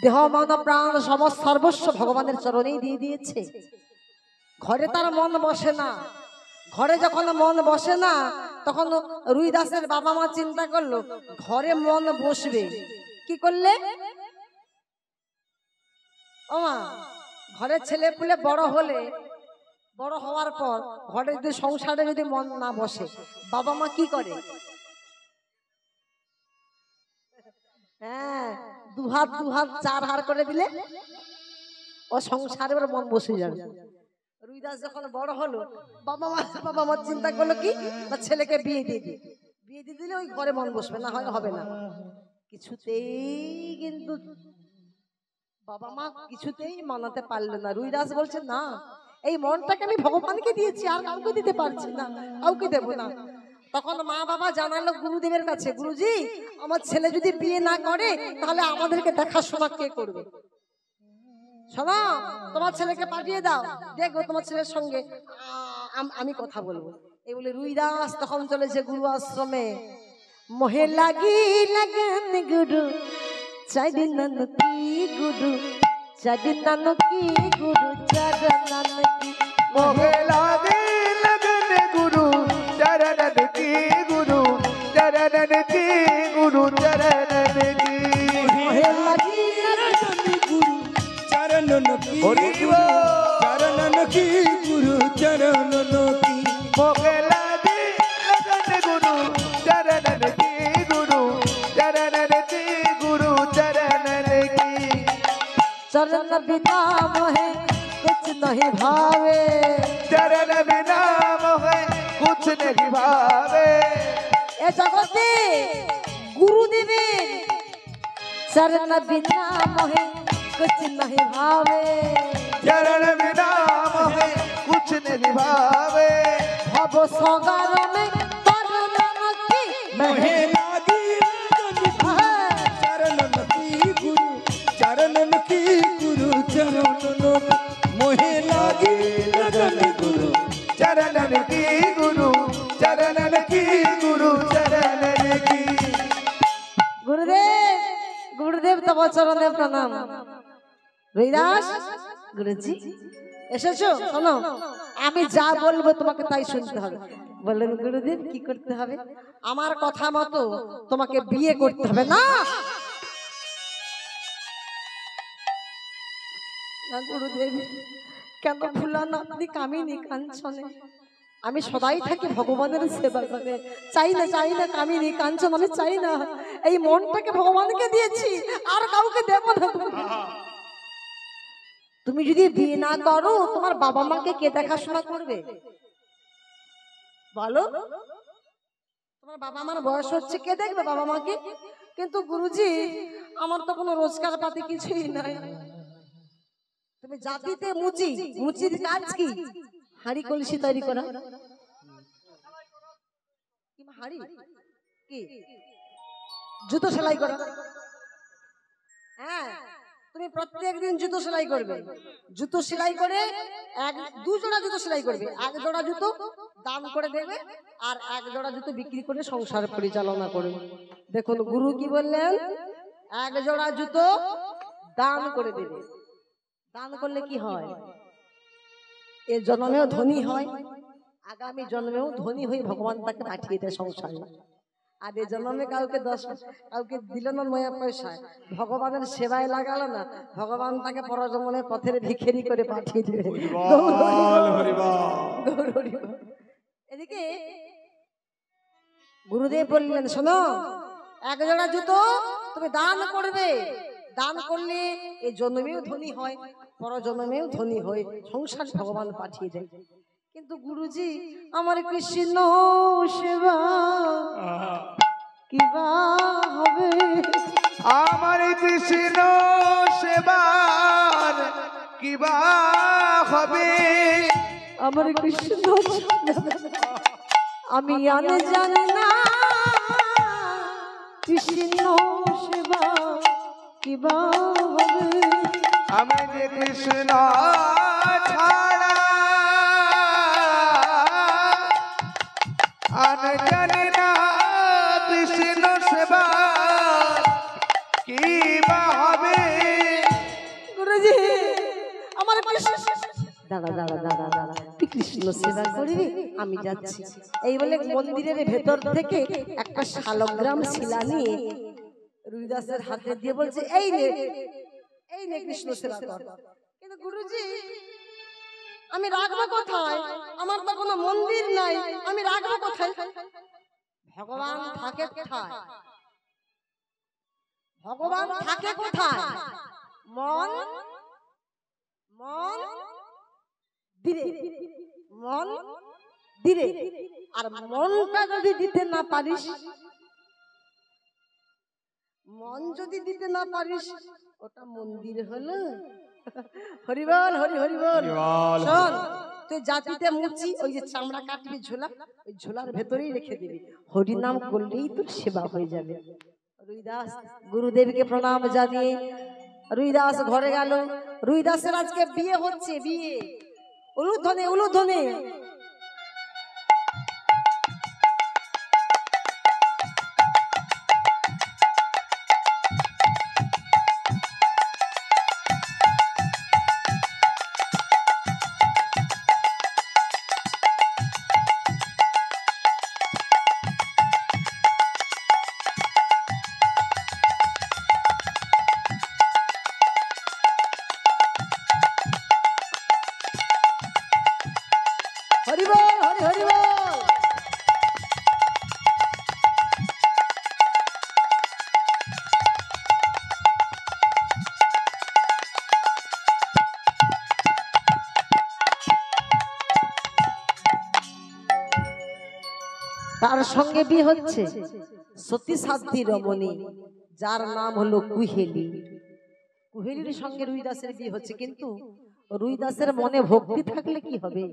দেহ মন প্রাণ সমস্ত সর্বস্ব ভগবানের চরণেই দিয়ে দিয়েছে। ঘরে তার মন বসে না। ঘরে যখন মন বসে না, তখন রুইদাসের বাবা মা চিন্তা করলো ঘরে মন বসবে কি করলে? ও মা, ঘরের ছেলে পুলে বড় হলে, বড় হওয়ার পর ঘরে যদি সংসারে যদি মন না বসে, বাবা মা কি করে? হ্যাঁ, দুহাত দুহাত চার হার করে দিলে ও সংসারে ওর মন বসে যাবে। রুইদাস যখন বড় হলো, বাবা মা চিন্তা করলো কি, না ছেলেকে বিয়ে দিয়ে দিই, বিয়ে দিয়ে দিলে ওই ঘরে মন বসবে, না হয় হবে না। কিছুতেই কিন্তু বাবা মা কিছুতেই মানাতে পারলো না। রুইদাস বলছে, না, এই মনটাকে আমি ভগবানকে দিয়েছি, আর কাউকে দিতে পারছি না, কাউকে দেবো না। তখন মা বাবা জানালো গুরুদেবের কাছে, গুরুজি, আমার ছেলে যদি বিয়ে না করে তাহলে আমাদেরকে দেখাশোনা কে করবে? শোনো, তোমার ছেলেকে পাঠিয়ে দাও, দেখবো তোমার ছেলের সঙ্গে আমি কথা বলবো। এই বলে রুইদাস তখন চলেছে গুরু আশ্রমে। মোহে লাগি লাগন গুরু চরণকি গুরু, চরণকি গুরু চরণকি। মোহে লাগে লগন গুরু চরণন কি গুরু, চরণন কি গুরু, চরণন কি। মোহে লাগি গুরু চরণন কি হরি গুরু, বল। চরণন কি গুরু, চরণন কি। মোহে লাগে লগন গুরু চরণন কি গুরু, চরণন কি গুরু, চরণন কি। चरण बिना मोहे कुछ नहीं भावे, चरण बिना मोहे कुछ नहीं भावे। ए जगते गुरुदेवेर चरण बिना मोहे कुछ नहीं भावे। चरण बिना मोहे कुछ नहीं भावे। भव सागर में तरन की मोहे लागी चरणन की गुरु, चरणन की गुरु, चरणन मोहे लागी लगन गुरु, चरणन की गुरु, चरणन की गुरु, चरणन की। गुरुदेव, गुरुदेव तब चरणे प्रणाम। রুইদাস, গুরুজি এসেছো? শোনো, আমি যা বলবো তোমাকে তাই শুনতে হবে। বললেন, গুরুদেব কি করতে হবে? আমার কথা মতো তোমাকে বিয়ে করতে হবে। না না গুরুদেব, কেন ভুলান আপনি কামিনী কাঞ্চনে? আমি সদাই থাকি ভগবানের সেবা করে, চাই না কামিনী কাঞ্চন, আমি চাই না। এই মনটাকে ভগবানকে দিয়েছি, আর কাউকে দেব না। তুমি যদি বিয়ে না করো, তোমার বাবা মাকে কে দেখাশোনা করবে বলো? তোমার বাবা মার বয়স হচ্ছে, কে দেখবে বাবা মাকে? কিন্তু গুরুজি, আমার তো কোনো রোজগার পাতি কিছুই নাই। তুমি জাতিতে মুচির কাজ কি? হাড়ি কলসি তৈরি করা। হাড়ি কি? জুতো সেলাই করা। হ্যাঁ, তুমি প্রত্যেক দিন জুতো সেলাই করবে। জুতো সেলাই করে দু জোড়া জুতো সেলাই করবে। এক জোড়া জুতো দান করে দেবে, আর এক জোড়া জুতো বিক্রি করে সংসার পরিচালনা করবে। দেখুন গুরু কি বললেন, এক জোড়া জুতো দান করে দেবে। দান করলে কি হয়? এ জন্মেও ধনী হয়, আগামী জন্মেও ধনী হয়ে ভগবান তাকে পাঠিয়ে দেয় সংসারে। আর এ জন্মে কাউকে কাউকে দিল না 9 পয়সা, ভগবানের সেবায় লাগালো না, ভগবান তাকে পরজন্মের পথের ভিখারি করে পাঠিয়ে দেবে। এদিকে গুরুদেব বললেন, শোনো, এক জোড়া জুতো তুমি দান করবে। দান করলে এই জন্মেও ধনী হয়, পরজন্মেও ধনী হয়, সংসার ভগবান পাঠিয়ে দেয়। কিন্তু গুরুজি, আমার কৃষ্ণ সেবা কিবা হবে? আমার কৃষ্ণ সেবার কিবা হবে? আমার কৃষ্ণ আমি জানি না, কৃষ্ণ সেবা কিবা হবে? আমি যে কৃষ্ণ ছাড়া আর জানি না, কৃষ্ণ সেবা কিবা হবে? গুরুজি, আমার দাঁড়া, তুই কৃষ্ণ সেবা করবি, আমি যাচ্ছি। এই বলে মন্দিরের ভেতর থেকে একটা শালগ্রাম শিলা নিয়ে রুইদাসের হাতে দিয়ে বলছে, এই নে কৃষ্ণ সেবা কর। কিন্তু গুরুজি, আমি রাখবো কোথায়? আমার তো কোনো মন্দির নাই, আমি রাখবো কোথায়? ভগবান থাকে কোথায়? ভগবান থাকে কোথায়? মন দিরে। আর মনটা যদি দিতে না পারিস, মন যদি দিতে না পারিস, ওটা মন্দির হলো? হরিবল, হরিবল। শোন, তুই জাতিতে মুচি, ওই যে চামড়া কাটবি ঝোলা, ওই ঝোলার ভেতরেই রেখে দিবি। হরি নাম করলেই তোর সেবা হয়ে যাবে। রুইদাস গুরুদেবকে প্রণাম জানিয়ে রুইদাস ঘরে গেল। রুইদাসের আজকে বিয়ে হচ্ছে, বিয়ে উলুধ্বনি। তার সঙ্গে বিয়ে হচ্ছে সতী সাধ্বী রমণী, যার নাম হলো কুহেলি। কুহেলির সঙ্গে রুইদাসের বিয়ে হচ্ছে। কিন্তু রুইদাসের মনে ভক্তি থাকলে কি হবে?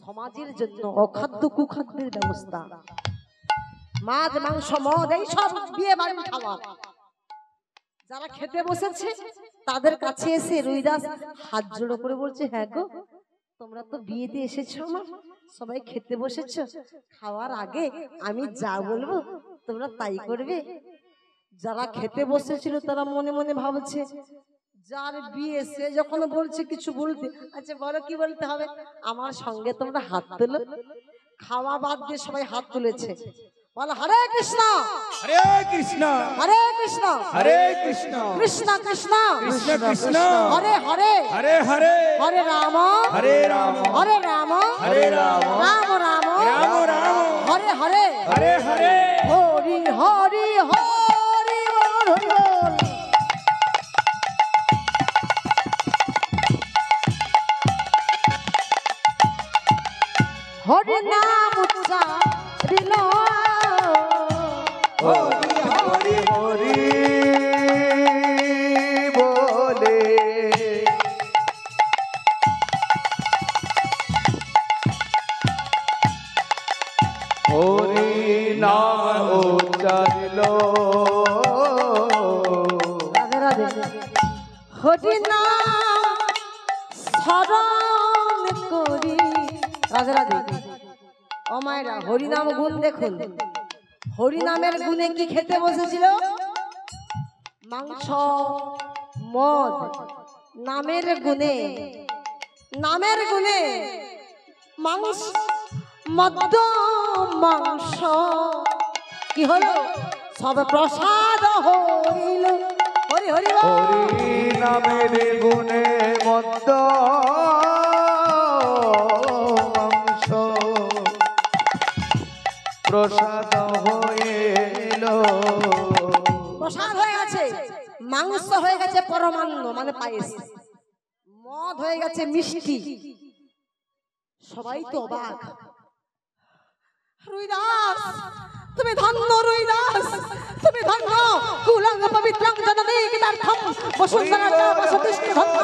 সমাজের জন্য অখাদ্য কুখাদ্যের ব্যবস্থা, মাছ মাংস মদ এই সব বিয়ে বাড়ি খাওয়া। যারা খেতে বসেছে তাদের কাছে এসে রুইদাস হাত জোড়ো করে বলছে, হ্যাঁ গো, তোমরা তো বিয়েতে এসেছো, আমার সবাই খেতে বসেছো, খাওয়ার আগে আমি যা বলবো তোমরা তাই করবে। যারা খেতে বসেছিল তারা মনে মনে ভাবছে, যার বিয়ে সে যখন বলছে কিছু বলতে, আচ্ছা বলো কি বলতে হবে, আমার সঙ্গে তোমরা হাত তুলো। খাওয়া বাদ দিয়ে সবাই হাত তুলেছে। বলো হরে কৃষ্ণ, হরে কৃষ্ণ, হরে কৃষ্ণ, হরে কৃষ্ণ, কৃষ্ণ কৃষ্ণ, কৃষ্ণ কৃষ্ণ, হরে হরে, হরে হরে, হরে রাম, হরে রাম, হরে রাম, হরে রাম, রাম হরে হরে হরে হরি হরি হরি বল হরি বল। হরি নাম উচ্চারিল হরি হরি হরি বলে হরি নাম উচ্চারিল রাধে রাধে। হরি নাম স্মরণ করি। রাধে রাধে। ও মায়েরা, হরি নাম গুণ দেখুন। হরি নামের গুণে কি খেতে বসেছিল? মাংস, মদ। নামের গুণে, নামের গুণে মাংস, মদ্য, মাংস কি হলো? সব প্রসাদ হইল। হরি হরি বল। হরি নামের গুণে মদ্দ মাংস প্রসাদ হইল। প্রসাদ হয়ে গেছে, মাংস হয়ে গেছে পরমান্ন মানে পায়েস, মদ হয়ে গেছে মিষ্টি। সবাই তো অবাক। রুইদাস তুমি ধন্য, রুইদাস তুমি ধন্য। কুলাঙ্গ পবিত্রাঙ্গ জননী কিতার্থম বসুন্ধরা বসতিষ্ঠ ধন্য।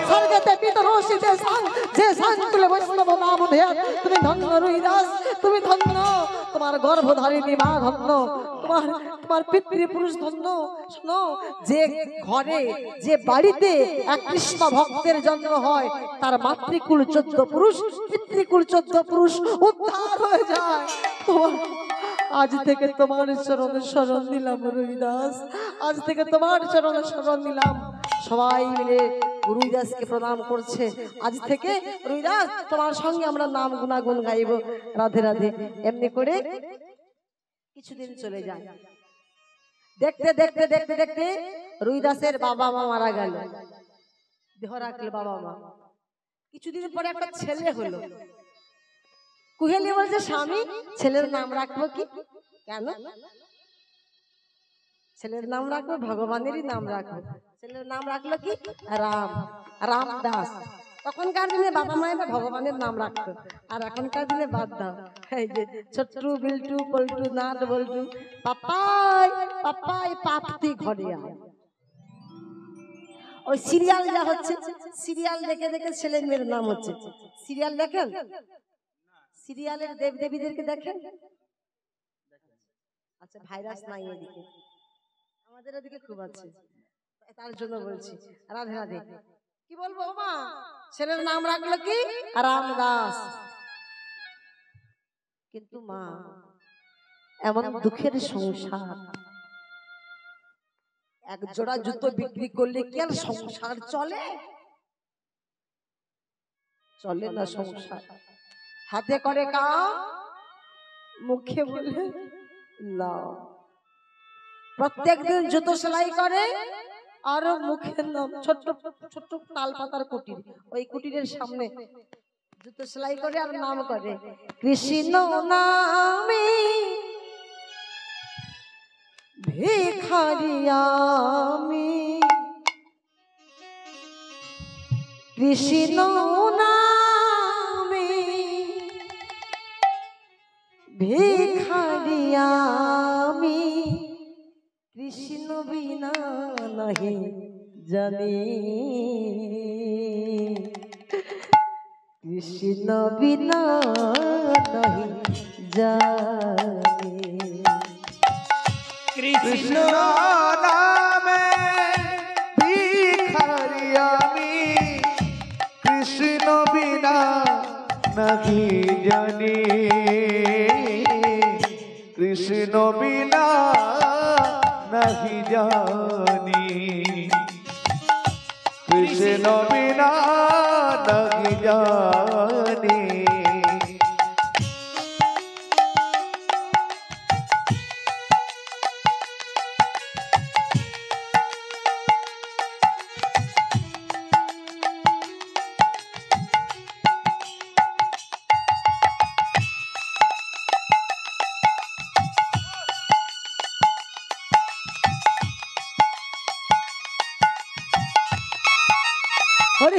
স্বর্গতে পিতরোষিতে সাং যে সাংকুলে বৈষ্ণব নাম ধেয়। তুমি ধন্য রুইদাস, তুমি ধন্য। তোমার গর্ভধারিণী মা ধন্য, তোমার পিতৃপুরুষ ধন্য। শোনো, যে ঘরে যে বাড়িতে এক কৃষ্ণ ভক্তের জন্ম হয় তার মাতৃকুল 14 পুরুষ, পিতৃকুল 14 পুরুষ উদ্ধার হয়ে যায়। আজ থেকে তোমার চরণে শরণ নিলাম রুইদাস, আজ থেকে তোমার চরণে শরণ নিলাম। সবাই মিলে রুইদাসকে প্রণাম করছে। আজ থেকে রুইদাস তোমার সঙ্গে আমরা নাম গুণাগুণ গাইব। রাধে রাধে। এমনি করে কিছুদিন চলে যায়। দেখতে দেখতে দেখতে দেখতে রুইদাসের বাবা মা মারা গেল। দেহ রাখল বাবা মা। কিছুদিন পরে একটা ছেলে হলো। কুহেলি বলছে, স্বামী ছেলের নাম রাখবো কি? কেন? ছেলের নাম রাখবো ভগবানেরই নাম রাখবো। ছেলের নাম রাখলো কি? রাম, রামদাস। তখনকার দিনে বাবা মায়েরা ভগবানের নাম রাখতো, আর এখনকার দিনে বাদ দাও। এই যে ছোট্টু, বিল্টু, পল্টু, নাট, বল্টু, পাপাই পাপাই পাপতি ঘরে আয়। ওই সিরিয়াল যা হচ্ছে, সিরিয়াল দেখে দেখে ছেলে মেয়ের নাম হচ্ছে। সিরিয়াল দেখেন? সিরিয়ালের দেব দেবীদেরকে দেখেন? আচ্ছা, ভাইরাস নাই এদিকে, আমাদের এদিকে খুব আছে, তার জন্য বলছি। রাধে রাধে। কি বলবো মা, ছেলের নাম রাখলো কি? রামদাস। কিন্তু মা, এমন দুঃখের সংসার, এক জোড়া জুতো বিক্রি করলে কি আর সংসার চলে? চলে না সংসার। হাতে করে কাম, মুখে বলে লাভ। প্রত্যেক দিন জুতো সেলাই করে, আর মুখের নাম ছোট্ট ছোট্ট তাল পাতার কুটির, ওই কুটিরের সামনে জুতো সেলাই করে আর নাম করে কৃষ্ণ নামে ভিখারি আমি, কৃষ্ণ নামে ভিখারি আমি, কৃষ্ণ বিনা নাহি জানি, কৃষ্ণ বিনা নাহি জানি। কৃষ্ণ নামে ভিখারি আমি, কৃষ্ণ বিনা নাহি জানি, কৃষ্ণ বিনা নাহি জানি, কৃষ্ণ বিনা নাহি জানি।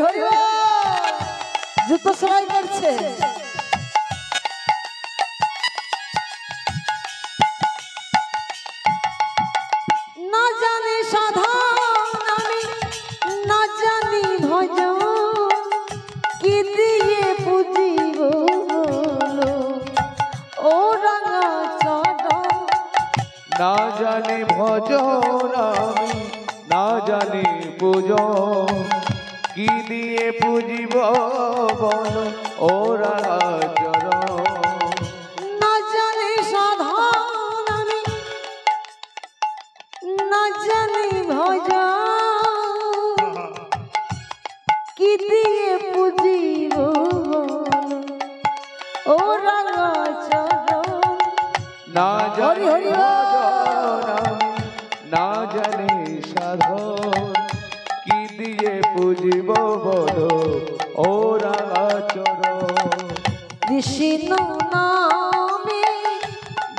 হরি বল। জুতো সেলাই করছে। না জানি সাধন আমি, না জানি ভজন, কি দিয়ে পুজিব ও রাঙা চরণ। না জানি ভজন আমি, না জানি পূজন, কি দিয়ে পুজিব বল ওরা চরণ। না জানি সাধন আমি, না জানি ভজন, কি দিয়ে পুজিব ও রাঙা চরণ। না জানি হরি হরি ভজন আমি, না জানি সাধন, কি দিয়ে পুজিব বল ওরা চরণ। কৃষ্ণ নামে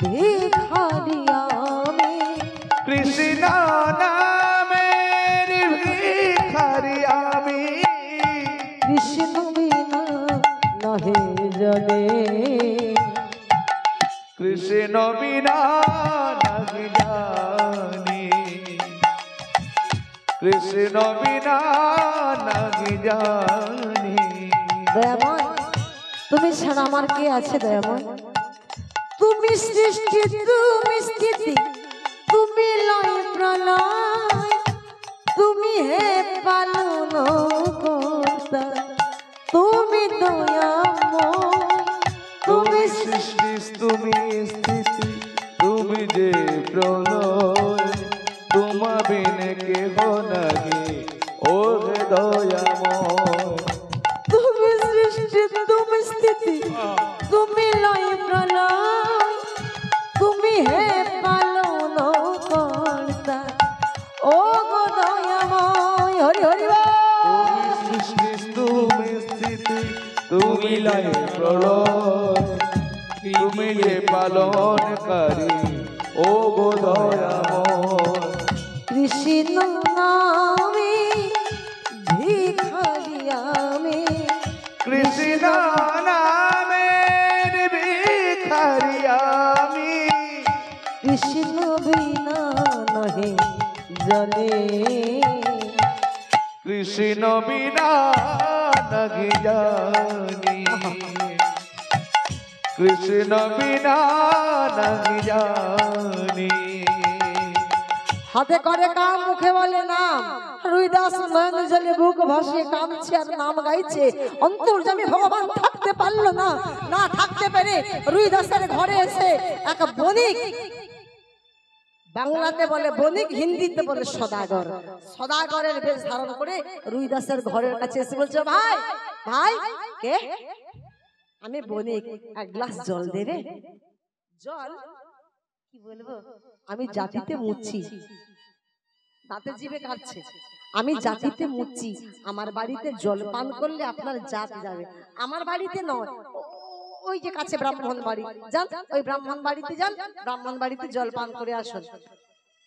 ভিখারি আমি, কৃষ্ণ নামের ভিখারি আমি, কৃষ্ণ বিনা নহে জলে। কৃষ্ণ বিনা নাহি জানি, কৃষ্ণ বিনা নাহি জানি। দয়াময়, তুমি ছাড়া আমার কে আছে দয়াময়? তুমি সৃষ্টি, তুমি স্থিতি, তুমি লয় প্রলয়, তুমি হে পালন কর্তা, তুমি দয়াময়, তুমি সৃষ্টি, তুমি স্থিতি, তুমি যে প্রলয়, তোমা বিনে কেহ নাহি ও হে দয়াময়। তুমি সৃষ্টি, তুমি স্থিতি, তুমি লয় প্রলয়, তুমি হে পালন কর্তা ও গো দয়াময়। হরি হরি বল। তুমি সৃষ্টি, তুমি স্থিতি, তুমি লয় প্রলয়, তুমি যে পালনকারী ও গো দয়াময়। কৃষ্ণ নামে ভিখারি আমি, কৃষ্ণ নামের ভিখারি আমি, কৃষ্ণ বিনা নহে জলে। কৃষ্ণ বিনা নাহি জানি, কৃষ্ণ বিনা নাহি জানি। হাতে করে কাম, মুখে বলে নাম। রুইদাস নয়ন জলে বুক ভাসিয়ে কাঁদছে আর নাম গাইছে। অন্তর্যামী ভগবান থাকতে পারলো না, না থাকতে পেরে রুইদাসের ঘরে এসে এক বণিক, বাংলাতে বলে বণিক, হিন্দিতে বলে সদাগর, সদাগরের বেশ ধারণ করে রুইদাসের ঘরের কাছে এসে বলছে, ভাই ভাই কে? আমি বণিক, এক গ্লাস জল দেবে? জল? কি বলবো, আমি জাতিতে মুচ্ছি, দাঁতে জিভে কাটছে, আমি জাতিতে মুচ্ছি, আমার বাড়িতে জল পান করলে আপনার জাত যাবে। আমার বাড়িতে নয়, ওই যে কাছে ব্রাহ্মণ বাড়ি যান, ওই ব্রাহ্মণ বাড়িতে যান, ব্রাহ্মণ বাড়িতে জল পান করে আসুন।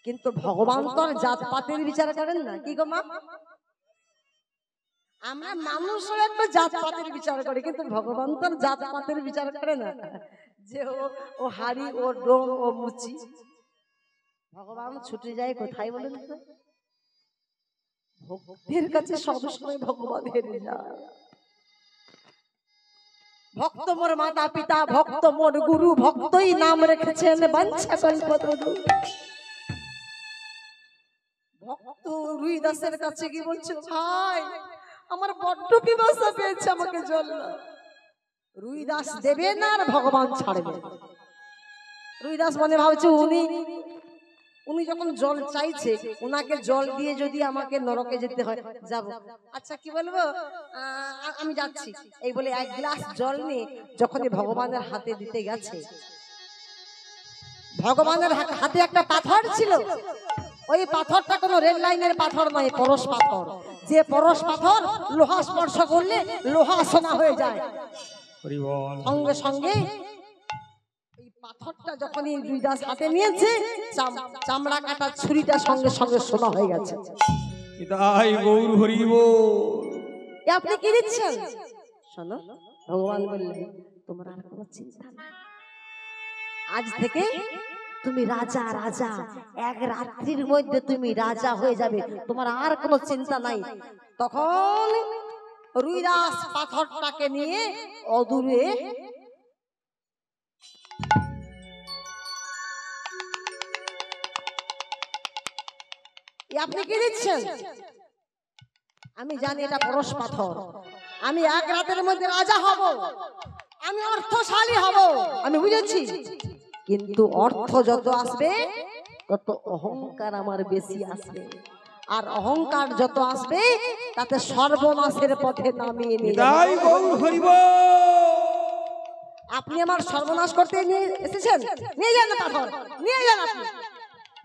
কিন্তু ভগবান তো আর জাত পাতের বিচার করেন না, কি গো মা? আমরা মানুষও একটা জাত পাতের বিচার করি, কিন্তু ভগবান তো আর জাত পাতের বিচার করে না যে ও হাড়ি, ও ডোম, ও মুচি। ভগবান ছুটে যায় কোথায় বলেন তো? ভক্তের কাছে সবসময় ভগবান হেরে যায়। ভক্ত মোর মাতা পিতা, ভক্ত মোর গুরু, ভক্তই নাম রেখেছেন বাঞ্ছা কল্পতরু। ভক্ত রুইদাসের কাছে কি বলছে, ভাই আমার বড্ড পিপাসা পেয়েছে, আমাকে জল দাও। রুইদাস দেবে না আর ভগবান ছাড়বে। রুইদাস মনে ভাবছে উনি যখন জল চাইছে, উনাকে জল দিয়ে যদি আমাকে নরকে যেতে হয় যাব। আচ্ছা কি বলবো, আমি যাচ্ছি, এই বলে এক গ্লাস জল নিয়ে যখনই ভগবানের হাতে দিতে গেছে, ভগবানের হাতে একটা পাথর ছিল। ওই পাথরটা কোনো রেল লাইনের পাথর নয়, পরশ পাথর। যে পরশ পাথর লোহা স্পর্শ করলে লোহা সোনা হয়ে যায়। সঙ্গে সঙ্গে এই পাথরটা যখনই রুইদাস হাতে নিয়েছে, চামড়া কাটার ছুরিটা সঙ্গে সঙ্গে সোনা হয়ে গেছে। তাই গৌর হরি বল। এ আপনি কি দিচ্ছেন? শোনো, ভগবান বললেন তোমার আর কোনো চিন্তা নাই, আজ থেকে তুমি রাজা রাজা, এক রাত্রির মধ্যে তুমি রাজা হয়ে যাবে, তোমার আর কোনো চিন্তা নাই। তখন রুইদাস পাথরটাকে নিয়ে অদূরে আপনি কি দিচ্ছেন? আমি জানি এটা পরশ পাথর, আমি এক রাতের মধ্যে রাজা হব, আমি অর্থশালী হব, আমি বুঝেছি। কিন্তু অর্থ যত আসবে তত অহংকার আমার বেশি আসবে, আর অহংকার যত আসবে তাতে সর্বনাশের পথে নামিয়ে নিয়ে তাই গৌর হরিব। আপনি আমার সর্বনাশ করতে নিয়ে এসেছেন, নিয়ে যান পাথর, নিয়ে যান আপনি।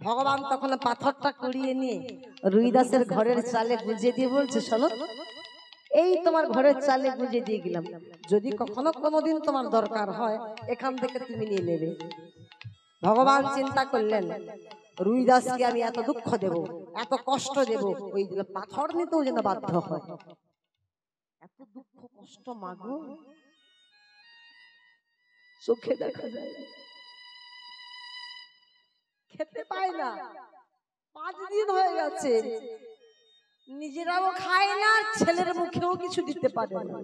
ভগবান তখন পাথরটা কুড়িয়ে নিয়ে রুইদাসের ঘরের চালে গুজিয়ে দিয়ে বলছে, শোনো, এই তোমার ঘরের চালে গুজিয়ে দিয়ে গেলাম, যদি কখনো কোনোদিন তোমার দরকার হয় এখান থেকে তুমি নিয়ে নেবে। ভগবান চিন্তা করলেন, রুইদাসকে আমি এত দুঃখ দেব, এত কষ্ট দেব, ওই পাথর নিতেও যেন বাধ্য হয়। এত দুঃখ কষ্ট মাগো চোখে দেখা যায়, খেতে পায় না, 5 দিন হয়ে গেছে, নিজেরাও খায় না, ছেলের মুখেও কিছু দিতে পারে না।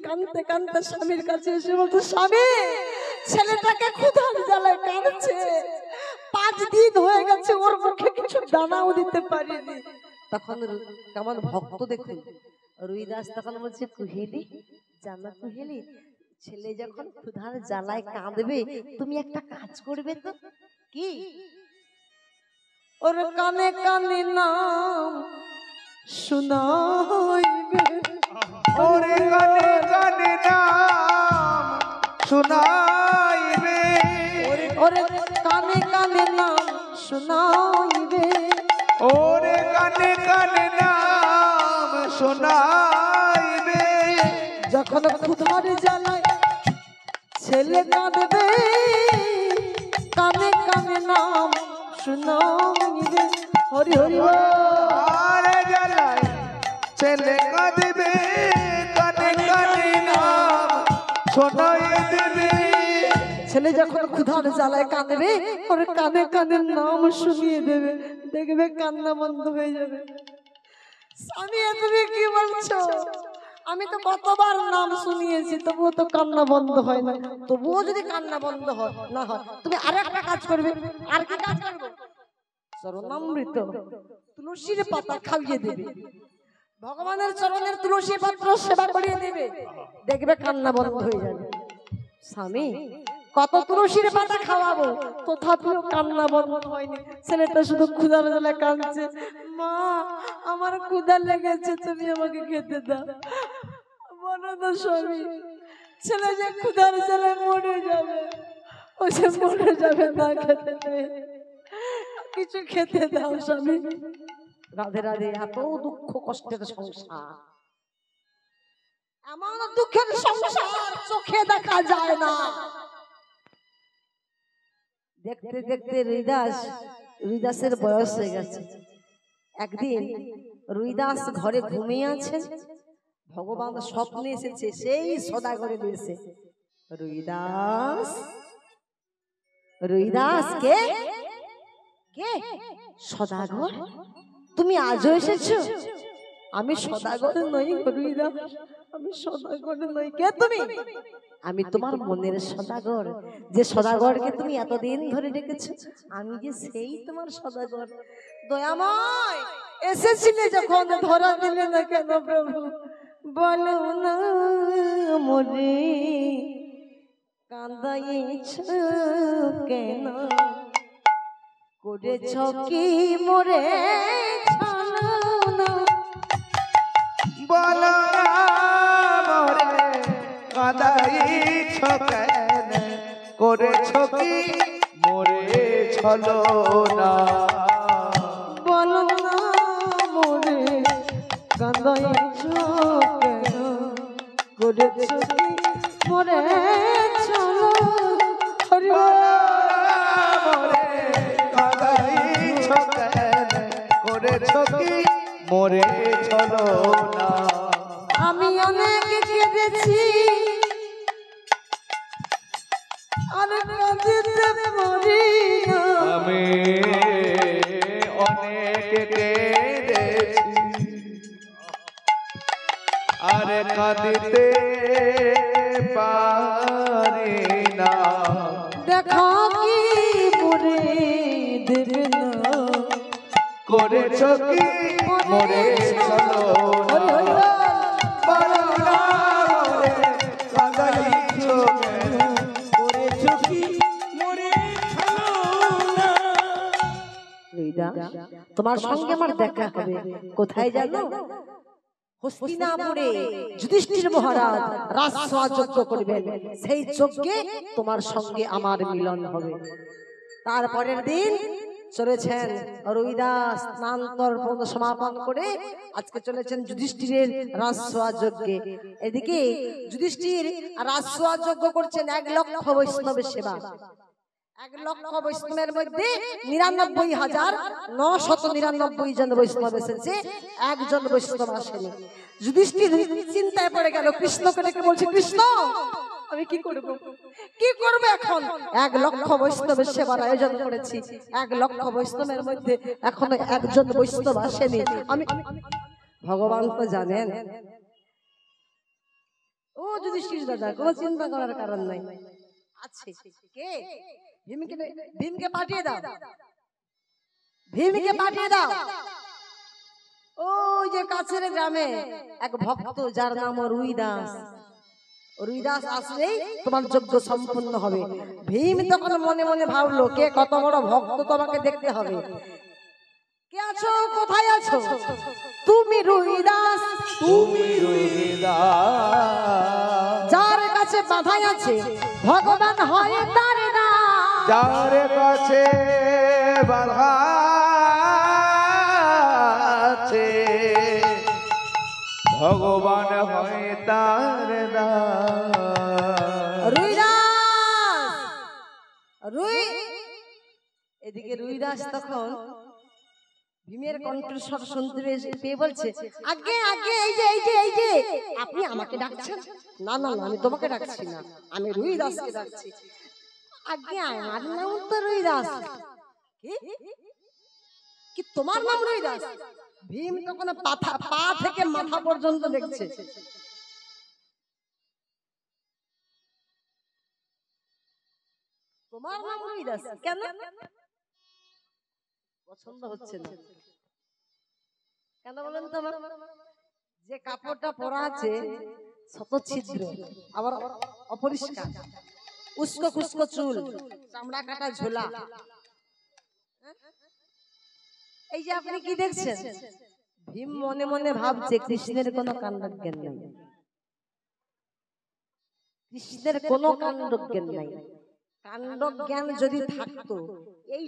কানতে কানতে স্বামীর কাছে এসে বলতো, স্বামী, ছেলেটাকে ক্ষুধার জ্বালায় কাঁদছে, 5 দিন হয়ে গেছে, ওর মুখে কিছু দানাও দিতে পারিনি। তখন কেমন ভক্ত দেখুন, রুইদাস তখন বলছে, কুহেলি, জানা কুহেলি, ছেলে যখন ক্ষুধার জ্বালায় কাঁদবে তুমি একটা কাজ করবে তো। কি? ওর কানে কানে নাম শুনাইবে, ওরে কানে কানে নাম শুনাইবে, ওরে কানে কানে নাম শুনাইবে, ওরে কানে কানে নাম শুনাইবে। যখন ক্ষুধার জ্বালায় ছেলে কাঁদবে, কানে কানে নাম শুনাইবে। হরি হরি বল। আরে জ্বালায় ছেলে কাঁদবে, কানে কানে নাম শোনাই দেবে। ছেলে যখন ক্ষুধার জ্বালায় কাঁদবে, ওর কানে কানে নাম শুনিয়ে দেবে, দেখবে কান্না বন্ধ হয়ে যাবে। স্বামী, তুমি কি বলছো? আমি তো কতবার নাম শুনিয়েছি, তবুও তো কান্না বন্ধ হয় না। তবুও যদি কান্না বন্ধ হয় না হয়, তুমি আর একটা কাজ করবে। আর কি কাজ করবে? চরণামৃত তুলসীর পাতা খাইয়ে দেবে, ভগবানের চরণের তুলসী পাত্র সেবা করিয়ে দেবে, দেখবে কান্না বন্ধ হয়ে যাবে। স্বামী, কত তুলসীর পাতা খাওয়াবো, তথাপিও কান্না বন্ধ হয়নি। ছেলেটা শুধু ক্ষুধার জ্বালায় কাঁদছে, মা, আমার ক্ষুধা লেগেছে, তুমি আমাকে খেতে দাও। বলো তো স্বামী, ছেলে যে ক্ষুধার জ্বালায় মরে যাবে, ও যে মরে যাবে না খেতে পেয়ে, কিছু খেতে দাও স্বামী। রাধে রাধে। এত দুঃখ কষ্টের সংসার, এমন দুঃখের সংসার চোখে দেখা যায় না। দেখতে দেখতে রুইদাসের বয়স হয়ে গেছে। একদিন রুইদাস ঘরে ঘুমিয়ে আছে, ভগবান স্বপ্নে এসেছে, সেই সদাগরে দিয়েছে, রুইদাস, রুইদাস কে কে? সদাগর, তুমি আজও এসেছো? আমি সদাগর নই রুইদাস, আমি সদাগর নই। কে তুমি? আমি তোমার মনের সদাগর, যে সদাগরকে তুমি এতদিন ধরে রেখেছো, আমি যে সেই তোমার সদাগর। দয়াময়, এসেছিলে যখন ধরা দিলে না কেন প্রভু? বলো না মরে কাঁদাইছ কেন, করেছ কি মোরে ছলনা? বলো না মোরে কাঁদাইছ কেন, করেছ কি মোরে ছলনা? বলো না মোরে কাঁদাইছ কেন, করেছ কি মোরে ছলনা? হরি বল। মোরে কাঁদাইছ কেন, করেছ কি মোরে চলো না আমি অনেক কেঁদেছি আর কাঁদিতে পারি না। আমি অনেক কেঁদেছি আর কাঁদিতে পারি না। দেখা কি মোরে দেবে না করেছ কি মোরে চলো না বলো না মোরে কাঁদাইছ কেন? করেছ কি মোরে ছাড়ো না। লুইদা, তোমার সঙ্গে আমার দেখা হবে কোথায় জানো? হস্তিনাপুরে যুধিষ্ঠির মহারাজ রাজসভা যজ্ঞ করবেন, সেই যজ্ঞে তোমার সঙ্গে আমার মিলন হবে। তারপরের দিন চলেছেন রুইদাস স্নান তর্পণ সমাপন করে আজকে চলেছেন যুধিষ্ঠিরের রাজসভা যজ্ঞে। এদিকে যুধিষ্ঠির রাজসভা যজ্ঞ করছেন 1,00,000 বৈষ্ণবের সেবা। 1,00,000 বৈষ্ণবের মধ্যে 99,999 জন বৈষ্ণব এসেছে, একজন বৈষ্ণব আসেনি। যুধিষ্ঠির চিন্তায় পড়ে গেল, কৃষ্ণকে ডেকে বলছে, কৃষ্ণ আমি কি করব, কি করব এখন? 1,00,000 বৈষ্ণবের সেবার আয়োজন করেছি, 1,00,000 বৈষ্ণবের মধ্যে এখনো একজন বৈষ্ণব আসেনি। আমি ভগবান তো জানেন। ও যুধিষ্ঠির দাদা, কোনো চিন্তা করার কারণ নাই, আছে কে? ভীমকে পাঠিয়ে দাও, ভীমকে পাঠিয়ে দাও। ওই যে কাছের গ্রামে এক ভক্ত যার নাম রুইদাস, রুইদাস আসলেই তোমার যজ্ঞ সম্পূর্ণ হবে। ভীম তখন মনে মনে ভাবলো, কে কত বড় ভক্ত, তোমাকে দেখতে হবে। কে আছো, কোথায় আছো? তুমি রুইদাস, তুমি রুইদাস, যার কাছে বাধাই আছে ভগবান হয় তার দাস। যার কাছে বাধা আছে ভগবান হয় তার দাস। রুইদাস, এদিকে রুইদাস তখন ভীমের কণ্ঠস্বর শুনতে পেয়ে বলছে, আগে আগে এই যে এই যে এই যে আপনি আমাকে ডাকছেন? না না না, আমি তোমাকে ডাকছি না, আমি রুইদাসকে ডাকছি। আগে আমার নাম তো রুইদাস। কি তোমার নাম রুইদাস? ভীম তখন পা থেকে মাথা পর্যন্ত দেখছে। তোমার নাম রুইদাস কেন? পছন্দ হচ্ছে না কেন বলেন তো? যে কাপড়টা পরা আছে শত ছিদ্র, আবার অপরিষ্কার, উস্কো খুস্কো চুল, চামড়া কাটা ঝোলা। এই যে আপনি কি দেখছেন? ভীম মনে মনে ভাবছে কৃষ্ণের কোনো কাণ্ডজ্ঞান নাই, কৃষ্ণের কোনো কাণ্ডজ্ঞান নাই। কাণ্ডজ্ঞান যদি থাকতো এই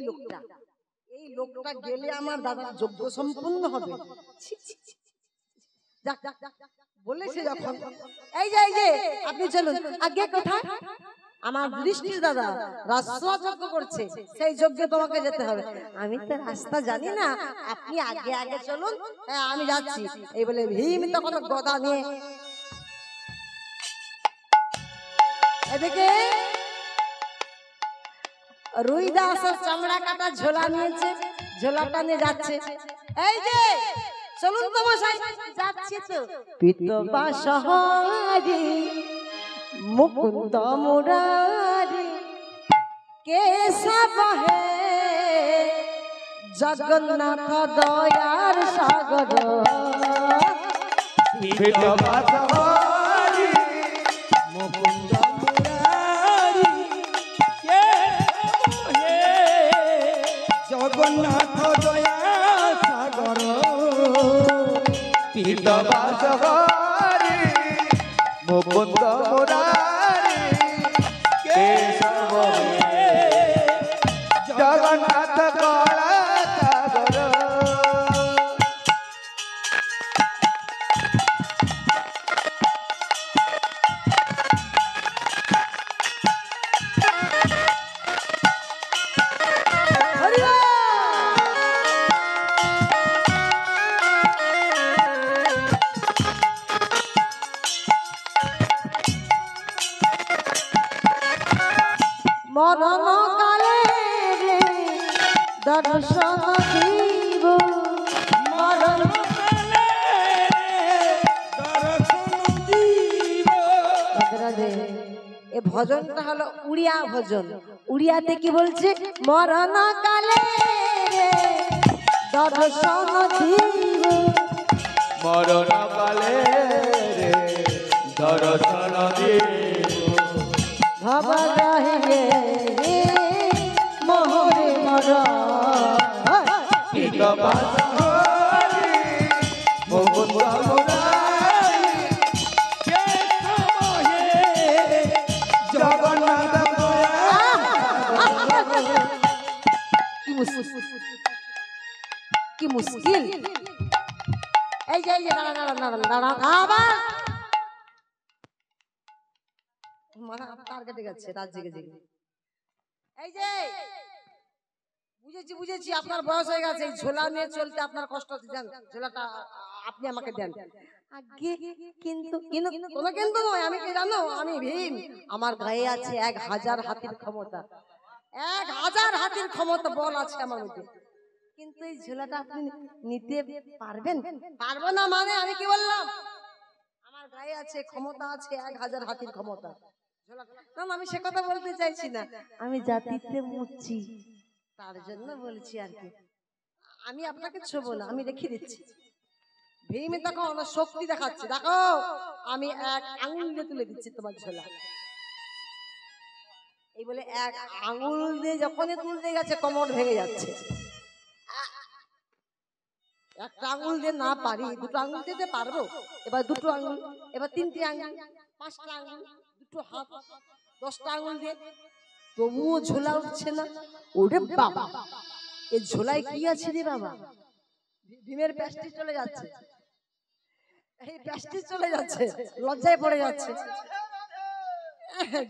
লোকটা গেলে আমার দাদার যজ্ঞ সম্পূর্ণ হবে। বলেছে যখন, এই যে আপনি চলুন, আগে কোথায়? আমার যুধিষ্ঠির দাদা রাজসভা যজ্ঞ করছে, সেই যজ্ঞে তোমাকে যেতে হবে। আমি তো রাস্তা জানি না, আপনি আগে আগে চলুন, হ্যাঁ আমি যাচ্ছি। এই বলে ভীম তখন গদা নিয়ে এদিকে রুইদাসের চামড়া কাটা ঝোলা নিয়েছে, ঝোলাটা নিয়ে যাচ্ছে। এই যে চলুন তো মশাই, যাচ্ছি তো। পিতবা সহারি মুকুন্দ মুরারি কেশব হে জগন্নাথ দয়ার সাগর। পিতবা সহারি মুকুন্দ মুরারি কে হে জগন্নাথ দয়া সাগর। পিতবা সহারি মুকুন্দ মুরারি কেশব হে জগন্নাথ দয়া সাগর। মরণ কালে রে দর্শন দিব মরণ এ ভজনটা হলো উড়িয়া ভজন। উড়িয়াতে কি বলছে? মরণ কালে রে দর্শন দিব মরণ কালে রে দর্শন দিব ভবগ্রহে মোহরে মর কি মুশকিল। এই যে দাঁড়া আবার মানে তার কেটে গেছে রাত জেগে জেগে। এই যে বুঝেছি আপনার বয়স হয়ে গেছে, এই ঝোলা নিয়ে চলতে আপনার কষ্ট হচ্ছে। দেন ঝোলাটা আপনি আমাকে দেন। আগে কিন্তু কোনো কিন্তু নয়, আমি কি জানো? আমি ভীম, আমার গায়ে আছে 1000 হাতির ক্ষমতা। 1000 হাতির ক্ষমতা বল আছে আমার মধ্যে। কিন্তু এই ঝোলাটা আপনি নিতে পারবেন? পারবো না মানে আমি কি বললাম? আমার গায়ে আছে ক্ষমতা আছে 1000 হাতির ক্ষমতা। না আমি সে কথা বলতে চাইছি না, আমি জাতিতে মুচ্ছি তার জন্য বলছি আর কি। আমি আপনাকে ছোবো না, আমি রেখে দিচ্ছি। ভীম তখন শক্তি দেখাচ্ছে, দেখো আমি 1 আঙুল দিয়ে তুলে দিচ্ছি তোমার ঝোলা। এই বলে 1 আঙুল দিয়ে যখনই তুলতে গেছে কোমর ভেঙে যাচ্ছে। 1টা আঙুল দিয়ে না পারি, 2টো আঙুল দিতে পারবো। এবার 2টো আঙুল, এবার 3টে আঙুল, 5টা আঙুল, 2টো হাত, 10টা আঙুল দিয়ে, তবুও ঝোলা উঠছে না। ওরে বাবা, এই ঝোলায় কি আছে রে বাবা? ভীমের প্যাস্টিজ চলে যাচ্ছে, এই প্যাস্টিজ চলে যাচ্ছে, লজ্জায় পড়ে যাচ্ছে।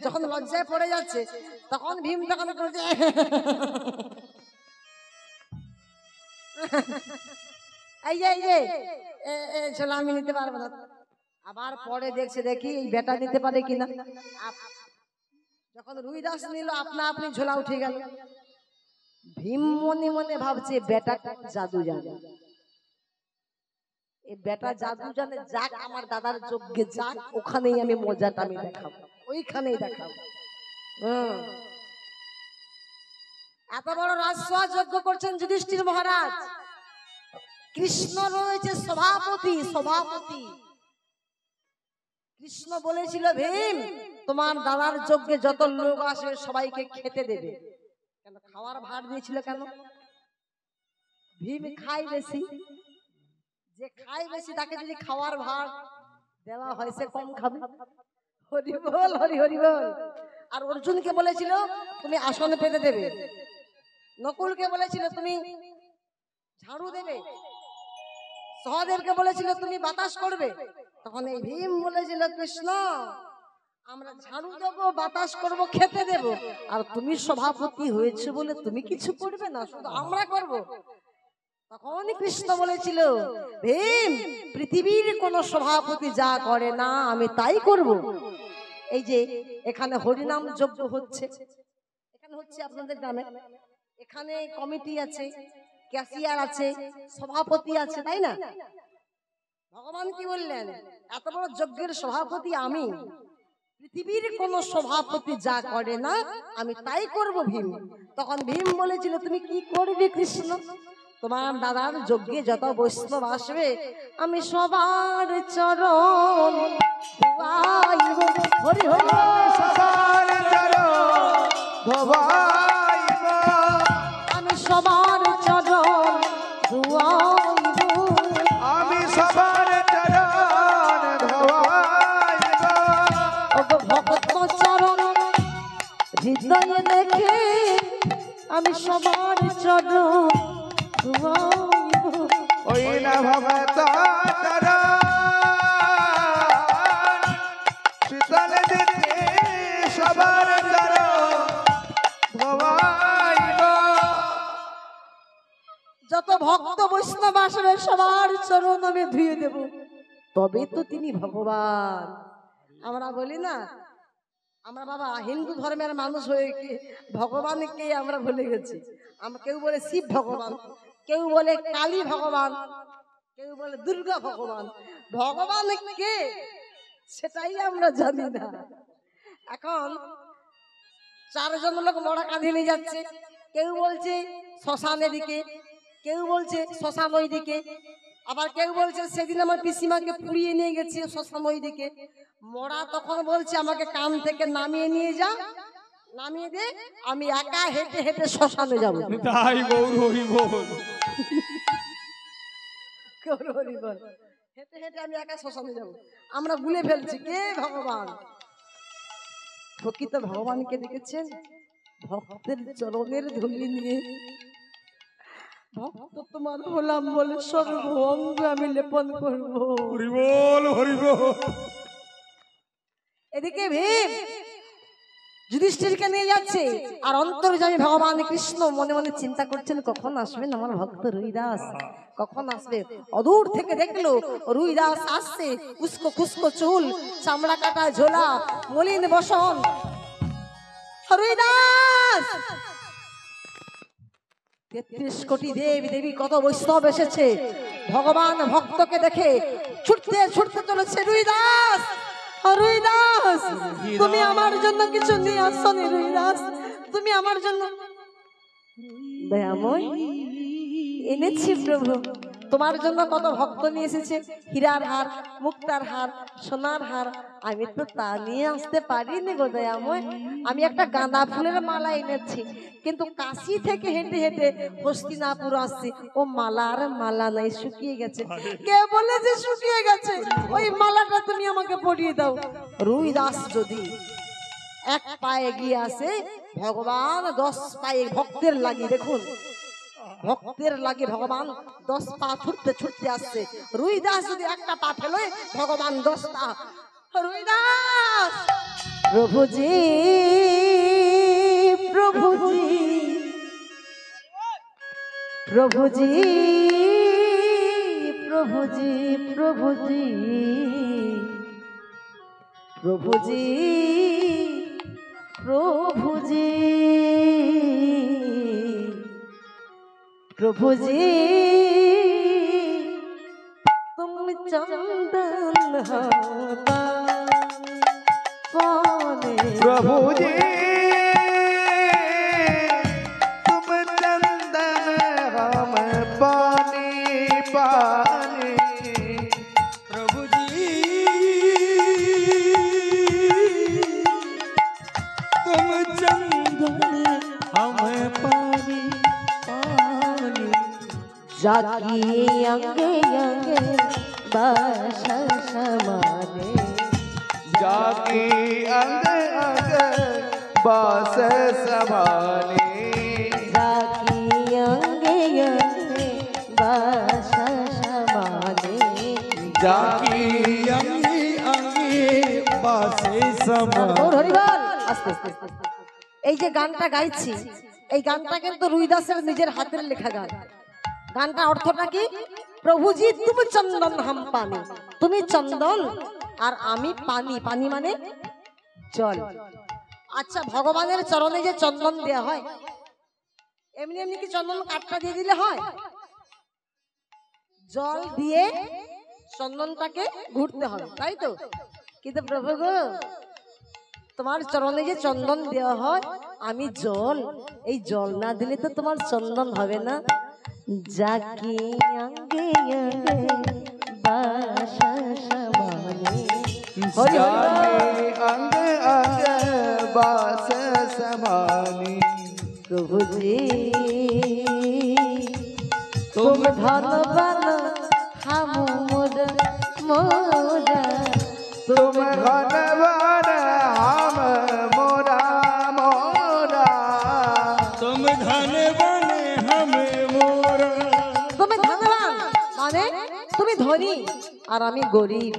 যখন লজ্জায় পড়ে যাচ্ছে তখন ভীম তখন করছে এই যে ঝোলা আমি নিতে পারবো না। আবার পরে দেখি এই বেটা নিতে পারে কিনা। যখন রুইদাস নিল আপনা আপনি ঝোলা উঠে গেল। ভীম মনে মনে ভাবছে বেটা জাদু জানে, এই বেটা জাদু জানে, যাক আমার দাদার যজ্ঞে যাক, ওখানেই আমি মজাটা আমি দেখাবো, ওইখানেই দেখাবো। এত বড় রাজসভা যজ্ঞ করছেন যুধিষ্ঠির মহারাজ, কৃষ্ণ রয়েছে সভাপতি। কৃষ্ণ বলেছিল ভীম তোমার দাদার যজ্ঞে যত লোক আসবে সবাইকে খেতে দেবে। কেন খাওয়ার ভার দিয়েছিল কেন? ভীম খায় বেশি, যে খায় বেশি তাকে যদি খাওয়ার ভার দেওয়া হয় সে কম খাবে। হরি বল, হরি হরি বল। আর অর্জুনকে বলেছিল তুমি আসনে পেতে দেবে, নকুলকে বলেছিল তুমি ঝাড়ু দেবে, সহদেবকে বলেছিল তুমি বাতাস করবে। তখন এই ভীম বলেছিল কৃষ্ণ আমরা ঝাড়ু দেবো, বাতাস করব, খেতে দেব, আর তুমি সভাপতি হয়েছে বলে তুমি কিছু করবে না, শুধু আমরা করব। তখনই কৃষ্ণ বলেছিল ভীম পৃথিবীর কোন সভাপতি যা করে না আমি তাই করব। এই যে এখানে হরিনাম যজ্ঞ হচ্ছে, এখানে হচ্ছে আপনাদের গ্রামে, এখানে কমিটি আছে, ক্যাশিয়ার আছে, সভাপতি আছে, তাই না? ভগবান কি বললেন? এত বড় যজ্ঞের সভাপতি আমি, পৃথিবীর কোন সভাপতি যা করে না আমি তাই করব ভীম। তখন ভীম বলেছিল তুমি কি করবে কৃষ্ণ? তোমার দাদার যজ্ঞে যত বৈষ্ণব আসবে আমি সবার চরণ ধোয়াইব। হরি হরি, সবার চরণ ধোয়াইব, আমি সবার চরণ ধোয়াইব, আমি সবার চরণ ধোয়াইব। ওগো ভক্ত চরণ হৃদয়ে দেখে আমি সবার চরণ ধোয়াইব। ওই না ভগত চরণ শীতল দেখে সবার চরণ ধোয়াইব। যত ভক্ত বৈষ্ণব আসবে সবার চরণ আমি ধুয়ে দেব, তবে তো তিনি ভগবান। আমরা বলি না আমরা বাবা হিন্দু ধর্মের মানুষ হয়ে কি ভগবানকে আমরা ভুলে গেছি। আমরা কেউ বলে শিব ভগবান, কেউ বলে কালী ভগবান, কেউ বলে দুর্গা ভগবান। ভগবান কে সেটাই আমরা জানি না। এখন 4 জন লোক মরা কাঁধে নিয়ে যাচ্ছে, কেউ বলছে শ্মশানের দিকে, কেউ বলছে শ্মশান ওই দিকে, আবার কেউ বলছে সেদিন আমার পিসিমাকে পুড়িয়ে নিয়ে গেছে শ্মশান ওই দিকে। মরা তখন বলছে আমাকে কান থেকে নামিয়ে নিয়ে যা, নামিয়ে দে, আমি একা হেঁটে হেঁটে শ্মশানে যাবো। তাই গৌর হরি বল। হেঁটে হেঁটে আমি একা শ্মশানে যাবো। আমরা ভুলে ফেলছি কে ভগবান। প্রকৃত ভগবানকে দেখেছেন ভক্তের চরণের ধুলি নিয়ে, ভক্ত তোমার হলাম বলে সর্বঙ্গ আমি লেপন করবো। হরি বল হরি বল। এদিকে ভীম যুধিষ্ঠিরকে নিয়ে যাচ্ছে, আর অন্তর্যামী ভগবান কৃষ্ণ মনে মনে চিন্তা করছেন কখন আসবেন আমার ভক্ত রুইদাস, কখন আসবে। অদূর থেকে দেখলো রুইদাস আসছে, উস্কো খুস্কো চুল, চামড়া কাটা ঝোলা, মলিন বসন। রুইদাস 33 কোটি দেব দেবী কত বৈষ্ণব এসেছে, ভগবান ভক্তকে দেখে ছুটতে ছুটতে চলেছে। রুইদাস, রুইদাস তুমি আমার জন্য কিছু নিয়ে আসনি, রুইদাস তুমি আমার জন্য। দয়াময় এনেছি প্রভু, তোমার জন্য কত ভক্ত নিয়ে এসেছে, হীরার হার, মুক্তার হার, সোনার হার, আমি তো তা নিয়ে আসতে পারিনি গো দয়াময়। আমি একটা গাঁদা ফুলের মালা এনেছি, কিন্তু কাশি থেকে হেঁটে হেঁটে হস্তিনাপুর আসছি, ও মালার মালা নাই, শুকিয়ে গেছে। কে বলেছে শুকিয়ে গেছে? ওই মালাটা তুমি আমাকে পরিয়ে দাও। রুইদাস যদি 1 পায়ে এগিয়ে আসে, ভগবান 10 পায়ে ভক্তের লাগিয়ে, দেখুন ভক্তের লাগে ভগবান 10 পা ছুটতে ছুটতে আসছে। রুইদাস যদি একটা পা ফেলে, ভগবান 10 পা। রুইদাস প্রভুজি, প্রভুজি, প্রভুজি, প্রভুজি, প্রভুজি, প্রভুজি, প্রভুজি, প্রভুজি তুমি চন্দন পানে, প্রভুজি तुम चंदन हम पानी पानी। प्रभु जी तुम चंदन हम पानी पानी। जागी अंगे अंगे बस समाने, जाकी अंग अंग बास समाने। जागी अंगे अंगे बस समाने, जाकी अंगी अंगी बासे समान। হরিবল। আস্তে আস্তে আস্তে। এই যে গানটা গাইছি, এই গানটা কিন্তু রুইদাসের নিজের হাতের লেখা গান। গানটা অর্থটা কি? প্রভুজি তুমি চন্দন হাম পানি, তুমি চন্দন আর আমি পানি। পানি মানে জল। আচ্ছা ভগবানের চরণে যে চন্দন দেয়া হয়, এমনি এমনি কি চন্দন কাঠটা দিয়ে দিলে হয়? জল দিয়ে চন্দনটাকে ঘুরতে হবে, তাই তো? কিন্তু প্রভু গো, তোমার চরণে যে চন্দন দেওয়া হয়, আমি জল, এই জল না দিলে তো তোমার চন্দন হবে না। जाकी अंगे अंगे बस समाने, जाकी अंग अंग बास समाने। प्रभु जी तुम धनवान हम मोरा मोरा, तुम धनवान हम मोरा मोरा। तुम धनवान हम मोरा। তুমি ধনবান মানে তুমি ধনী আর আমি গরিব।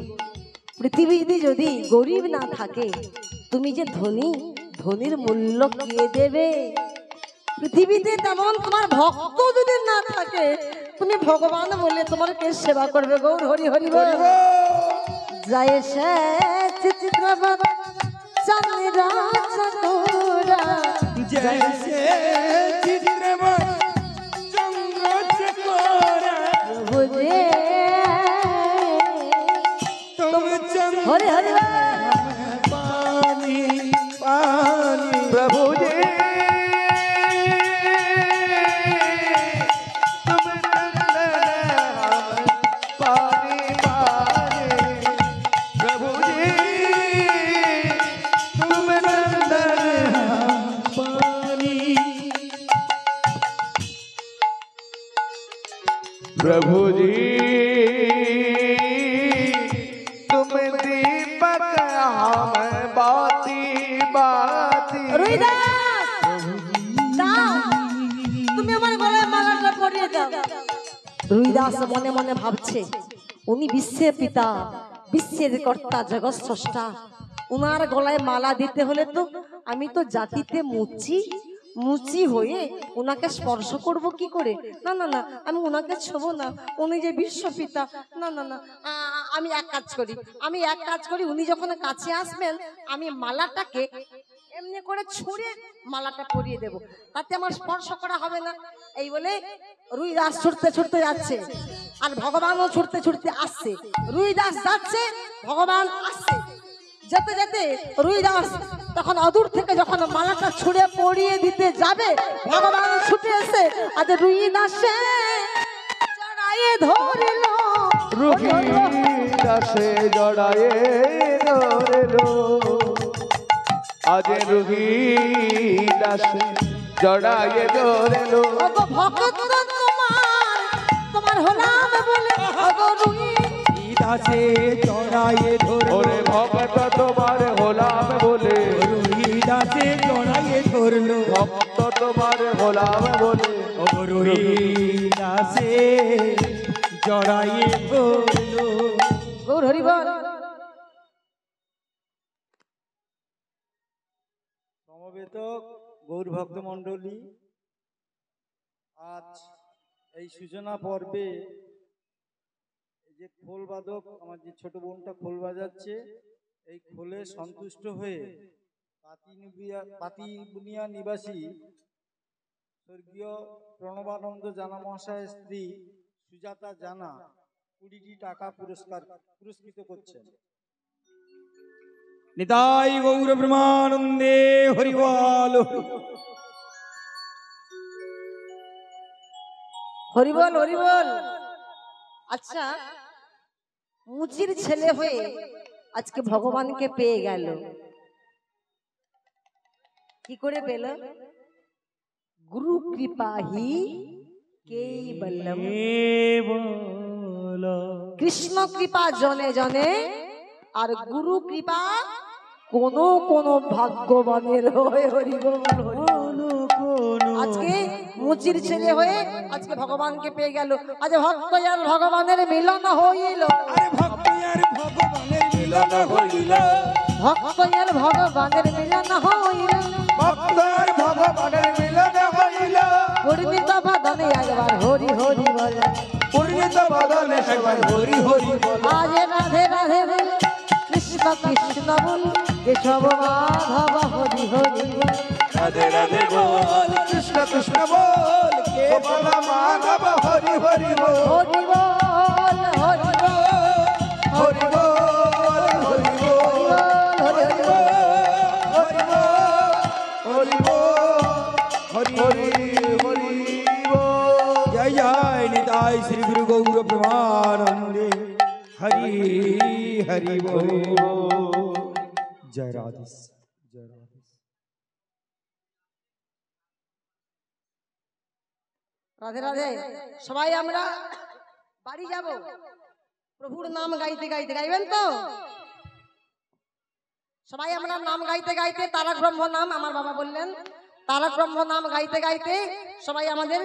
পৃথিবীতে যদি গরিব না থাকে, তুমি যে ধনী, ধনীর মূল্য কে দেবে? পৃথিবীতে তেমন তোমার ভক্ত যদি না থাকে, তুমি ভগবান বলে তোমার কে সেবা করবে? গৌর হরি হরি বল। জয় সে চিত্রবত চাঁদ রাজা তোরা जैसे चित्रमन चंद्र चकोरा বুঝে तुम चंद्र হরে হরে पानी पानी प्रभु जी तुम नंदन हम पानी पानी प्रभु जी तुम नंदन पानी प्रभु जी तुम दीपक हम बाती बाती রুইদাস দাও তুমি আমার গলায় মালাটা পরিয়ে দাও রুইদাস মনে মনে ভাবছে উনি বিশ্বের পিতা বিশ্বের কর্তা জগৎ স্রষ্টা উনার গলায় মালা দিতে হলে তো আমি তো জাতিতে মুচি হয়ে ওনাকে স্পর্শ করব কি করে না না না আমি ওনাকে ছোবো না উনি যে বিশ্ব পিতা না না না আমি এক কাজ করি উনি যখন কাছে আসবেন আমি মালাটাকে এমনি করে ছুঁড়ে মালাটা পরিয়ে দেব তাতে আমার স্পর্শ করা হবে না এই বলে রুইদাস ছুটতে ছুটতে যাচ্ছে আর ভগবানও ছুটতে ছুটতে আসছে রুইদাস যাচ্ছে ভগবান আসছে যেতে যেতে রুইদাস তখন অদূর থেকে যখন মালাটা ছুঁড়ে পরিয়ে দিতে যাবে ভগবান ছুটে এসে আজ রুইদাসে জড়ায়ে ধরলো রুহি দাসে জড়ায়ে ধরলো আজ রুহি দাসে জড়ায়ে ধরলো ওগো ভক্ত তোমার হলাম বলে ওগো রুই दासे चौड़ाए धोरो ওরে ভক্ত তোমার হলাম বলে रोही दासे चौड़ाए धोरलो ভক্ত তোমার হলাম বলে रोही दासे चौड़ाए धोरलो গৌর হরি বল সমবেত গৌর ভক্ত মণ্ডলী আজ এই সূচনা পর্বে এই যে খোল বাদক আমার যে ছোট বোনটা খোল বাজাচ্ছে এই খোলে সন্তুষ্ট হয়ে পাতিবুনিয়া নিবাসী স্বর্গীয় প্রণবানন্দ জানা মহাশয়ের স্ত্রী সুজাতা জানা 20টি টাকা পুরস্কৃত করছেন। নিতাই গৌর ব্রহ্মানন্দে হরিবল হরিবল হরিবল আচ্ছা মুচির ছেলে হয়ে আজকে ভগবানকে পেয়ে গেল কি করে পেল গুরু কৃপা হি কেবলম কৃষ্ণ কৃপা জনে জনে আর গুরু কৃপা কোন কোন ভাগ্যবানের হয় হরিবল আজকে মুচির ছেলে হয়ে আজকে ভগবানকে পেয়ে গেল আজ ভক্ত আর ভগবানের মিলন হইল আরে ভক্তি আর ভগবানের মিলন হইল ভক্ত আর ভগবানের মিলন হইল ভক্ত আর ভগবানের মিলন হইল পূর্ণিত বদনে একবার হরি হরি বল পূর্ণিত বদনে একবার হরি হরি বল আজ রাধে রাধে বল কৃষ্ণ কৃষ্ণ বল কেশব মাধব হরি হরি বল রাধে রাধে বল কৃষ্ণ কৃষ্ণ বল কেবল মাধব হরি হরি বল হরি বল হরি বল হরি বল হরি বল হরি বল হরি বল হরি বল হরি হরি বল জয় জয় নিতাই শ্রী গুরু গৌর ব্রহ্মানন্দে হরি হরি বল জয় রাধে জয় রাধে রাধে রাধে সবাই আমরা বাড়ি যাব প্রভুর নাম গাইতে গাইতে গাইবেন তো সবাই আমরা নাম গাইতে গাইতে তারক ব্রহ্ম নাম আমার বাবা বললেন তারক ব্রহ্ম নাম গাইতে গাইতে সবাই আমাদের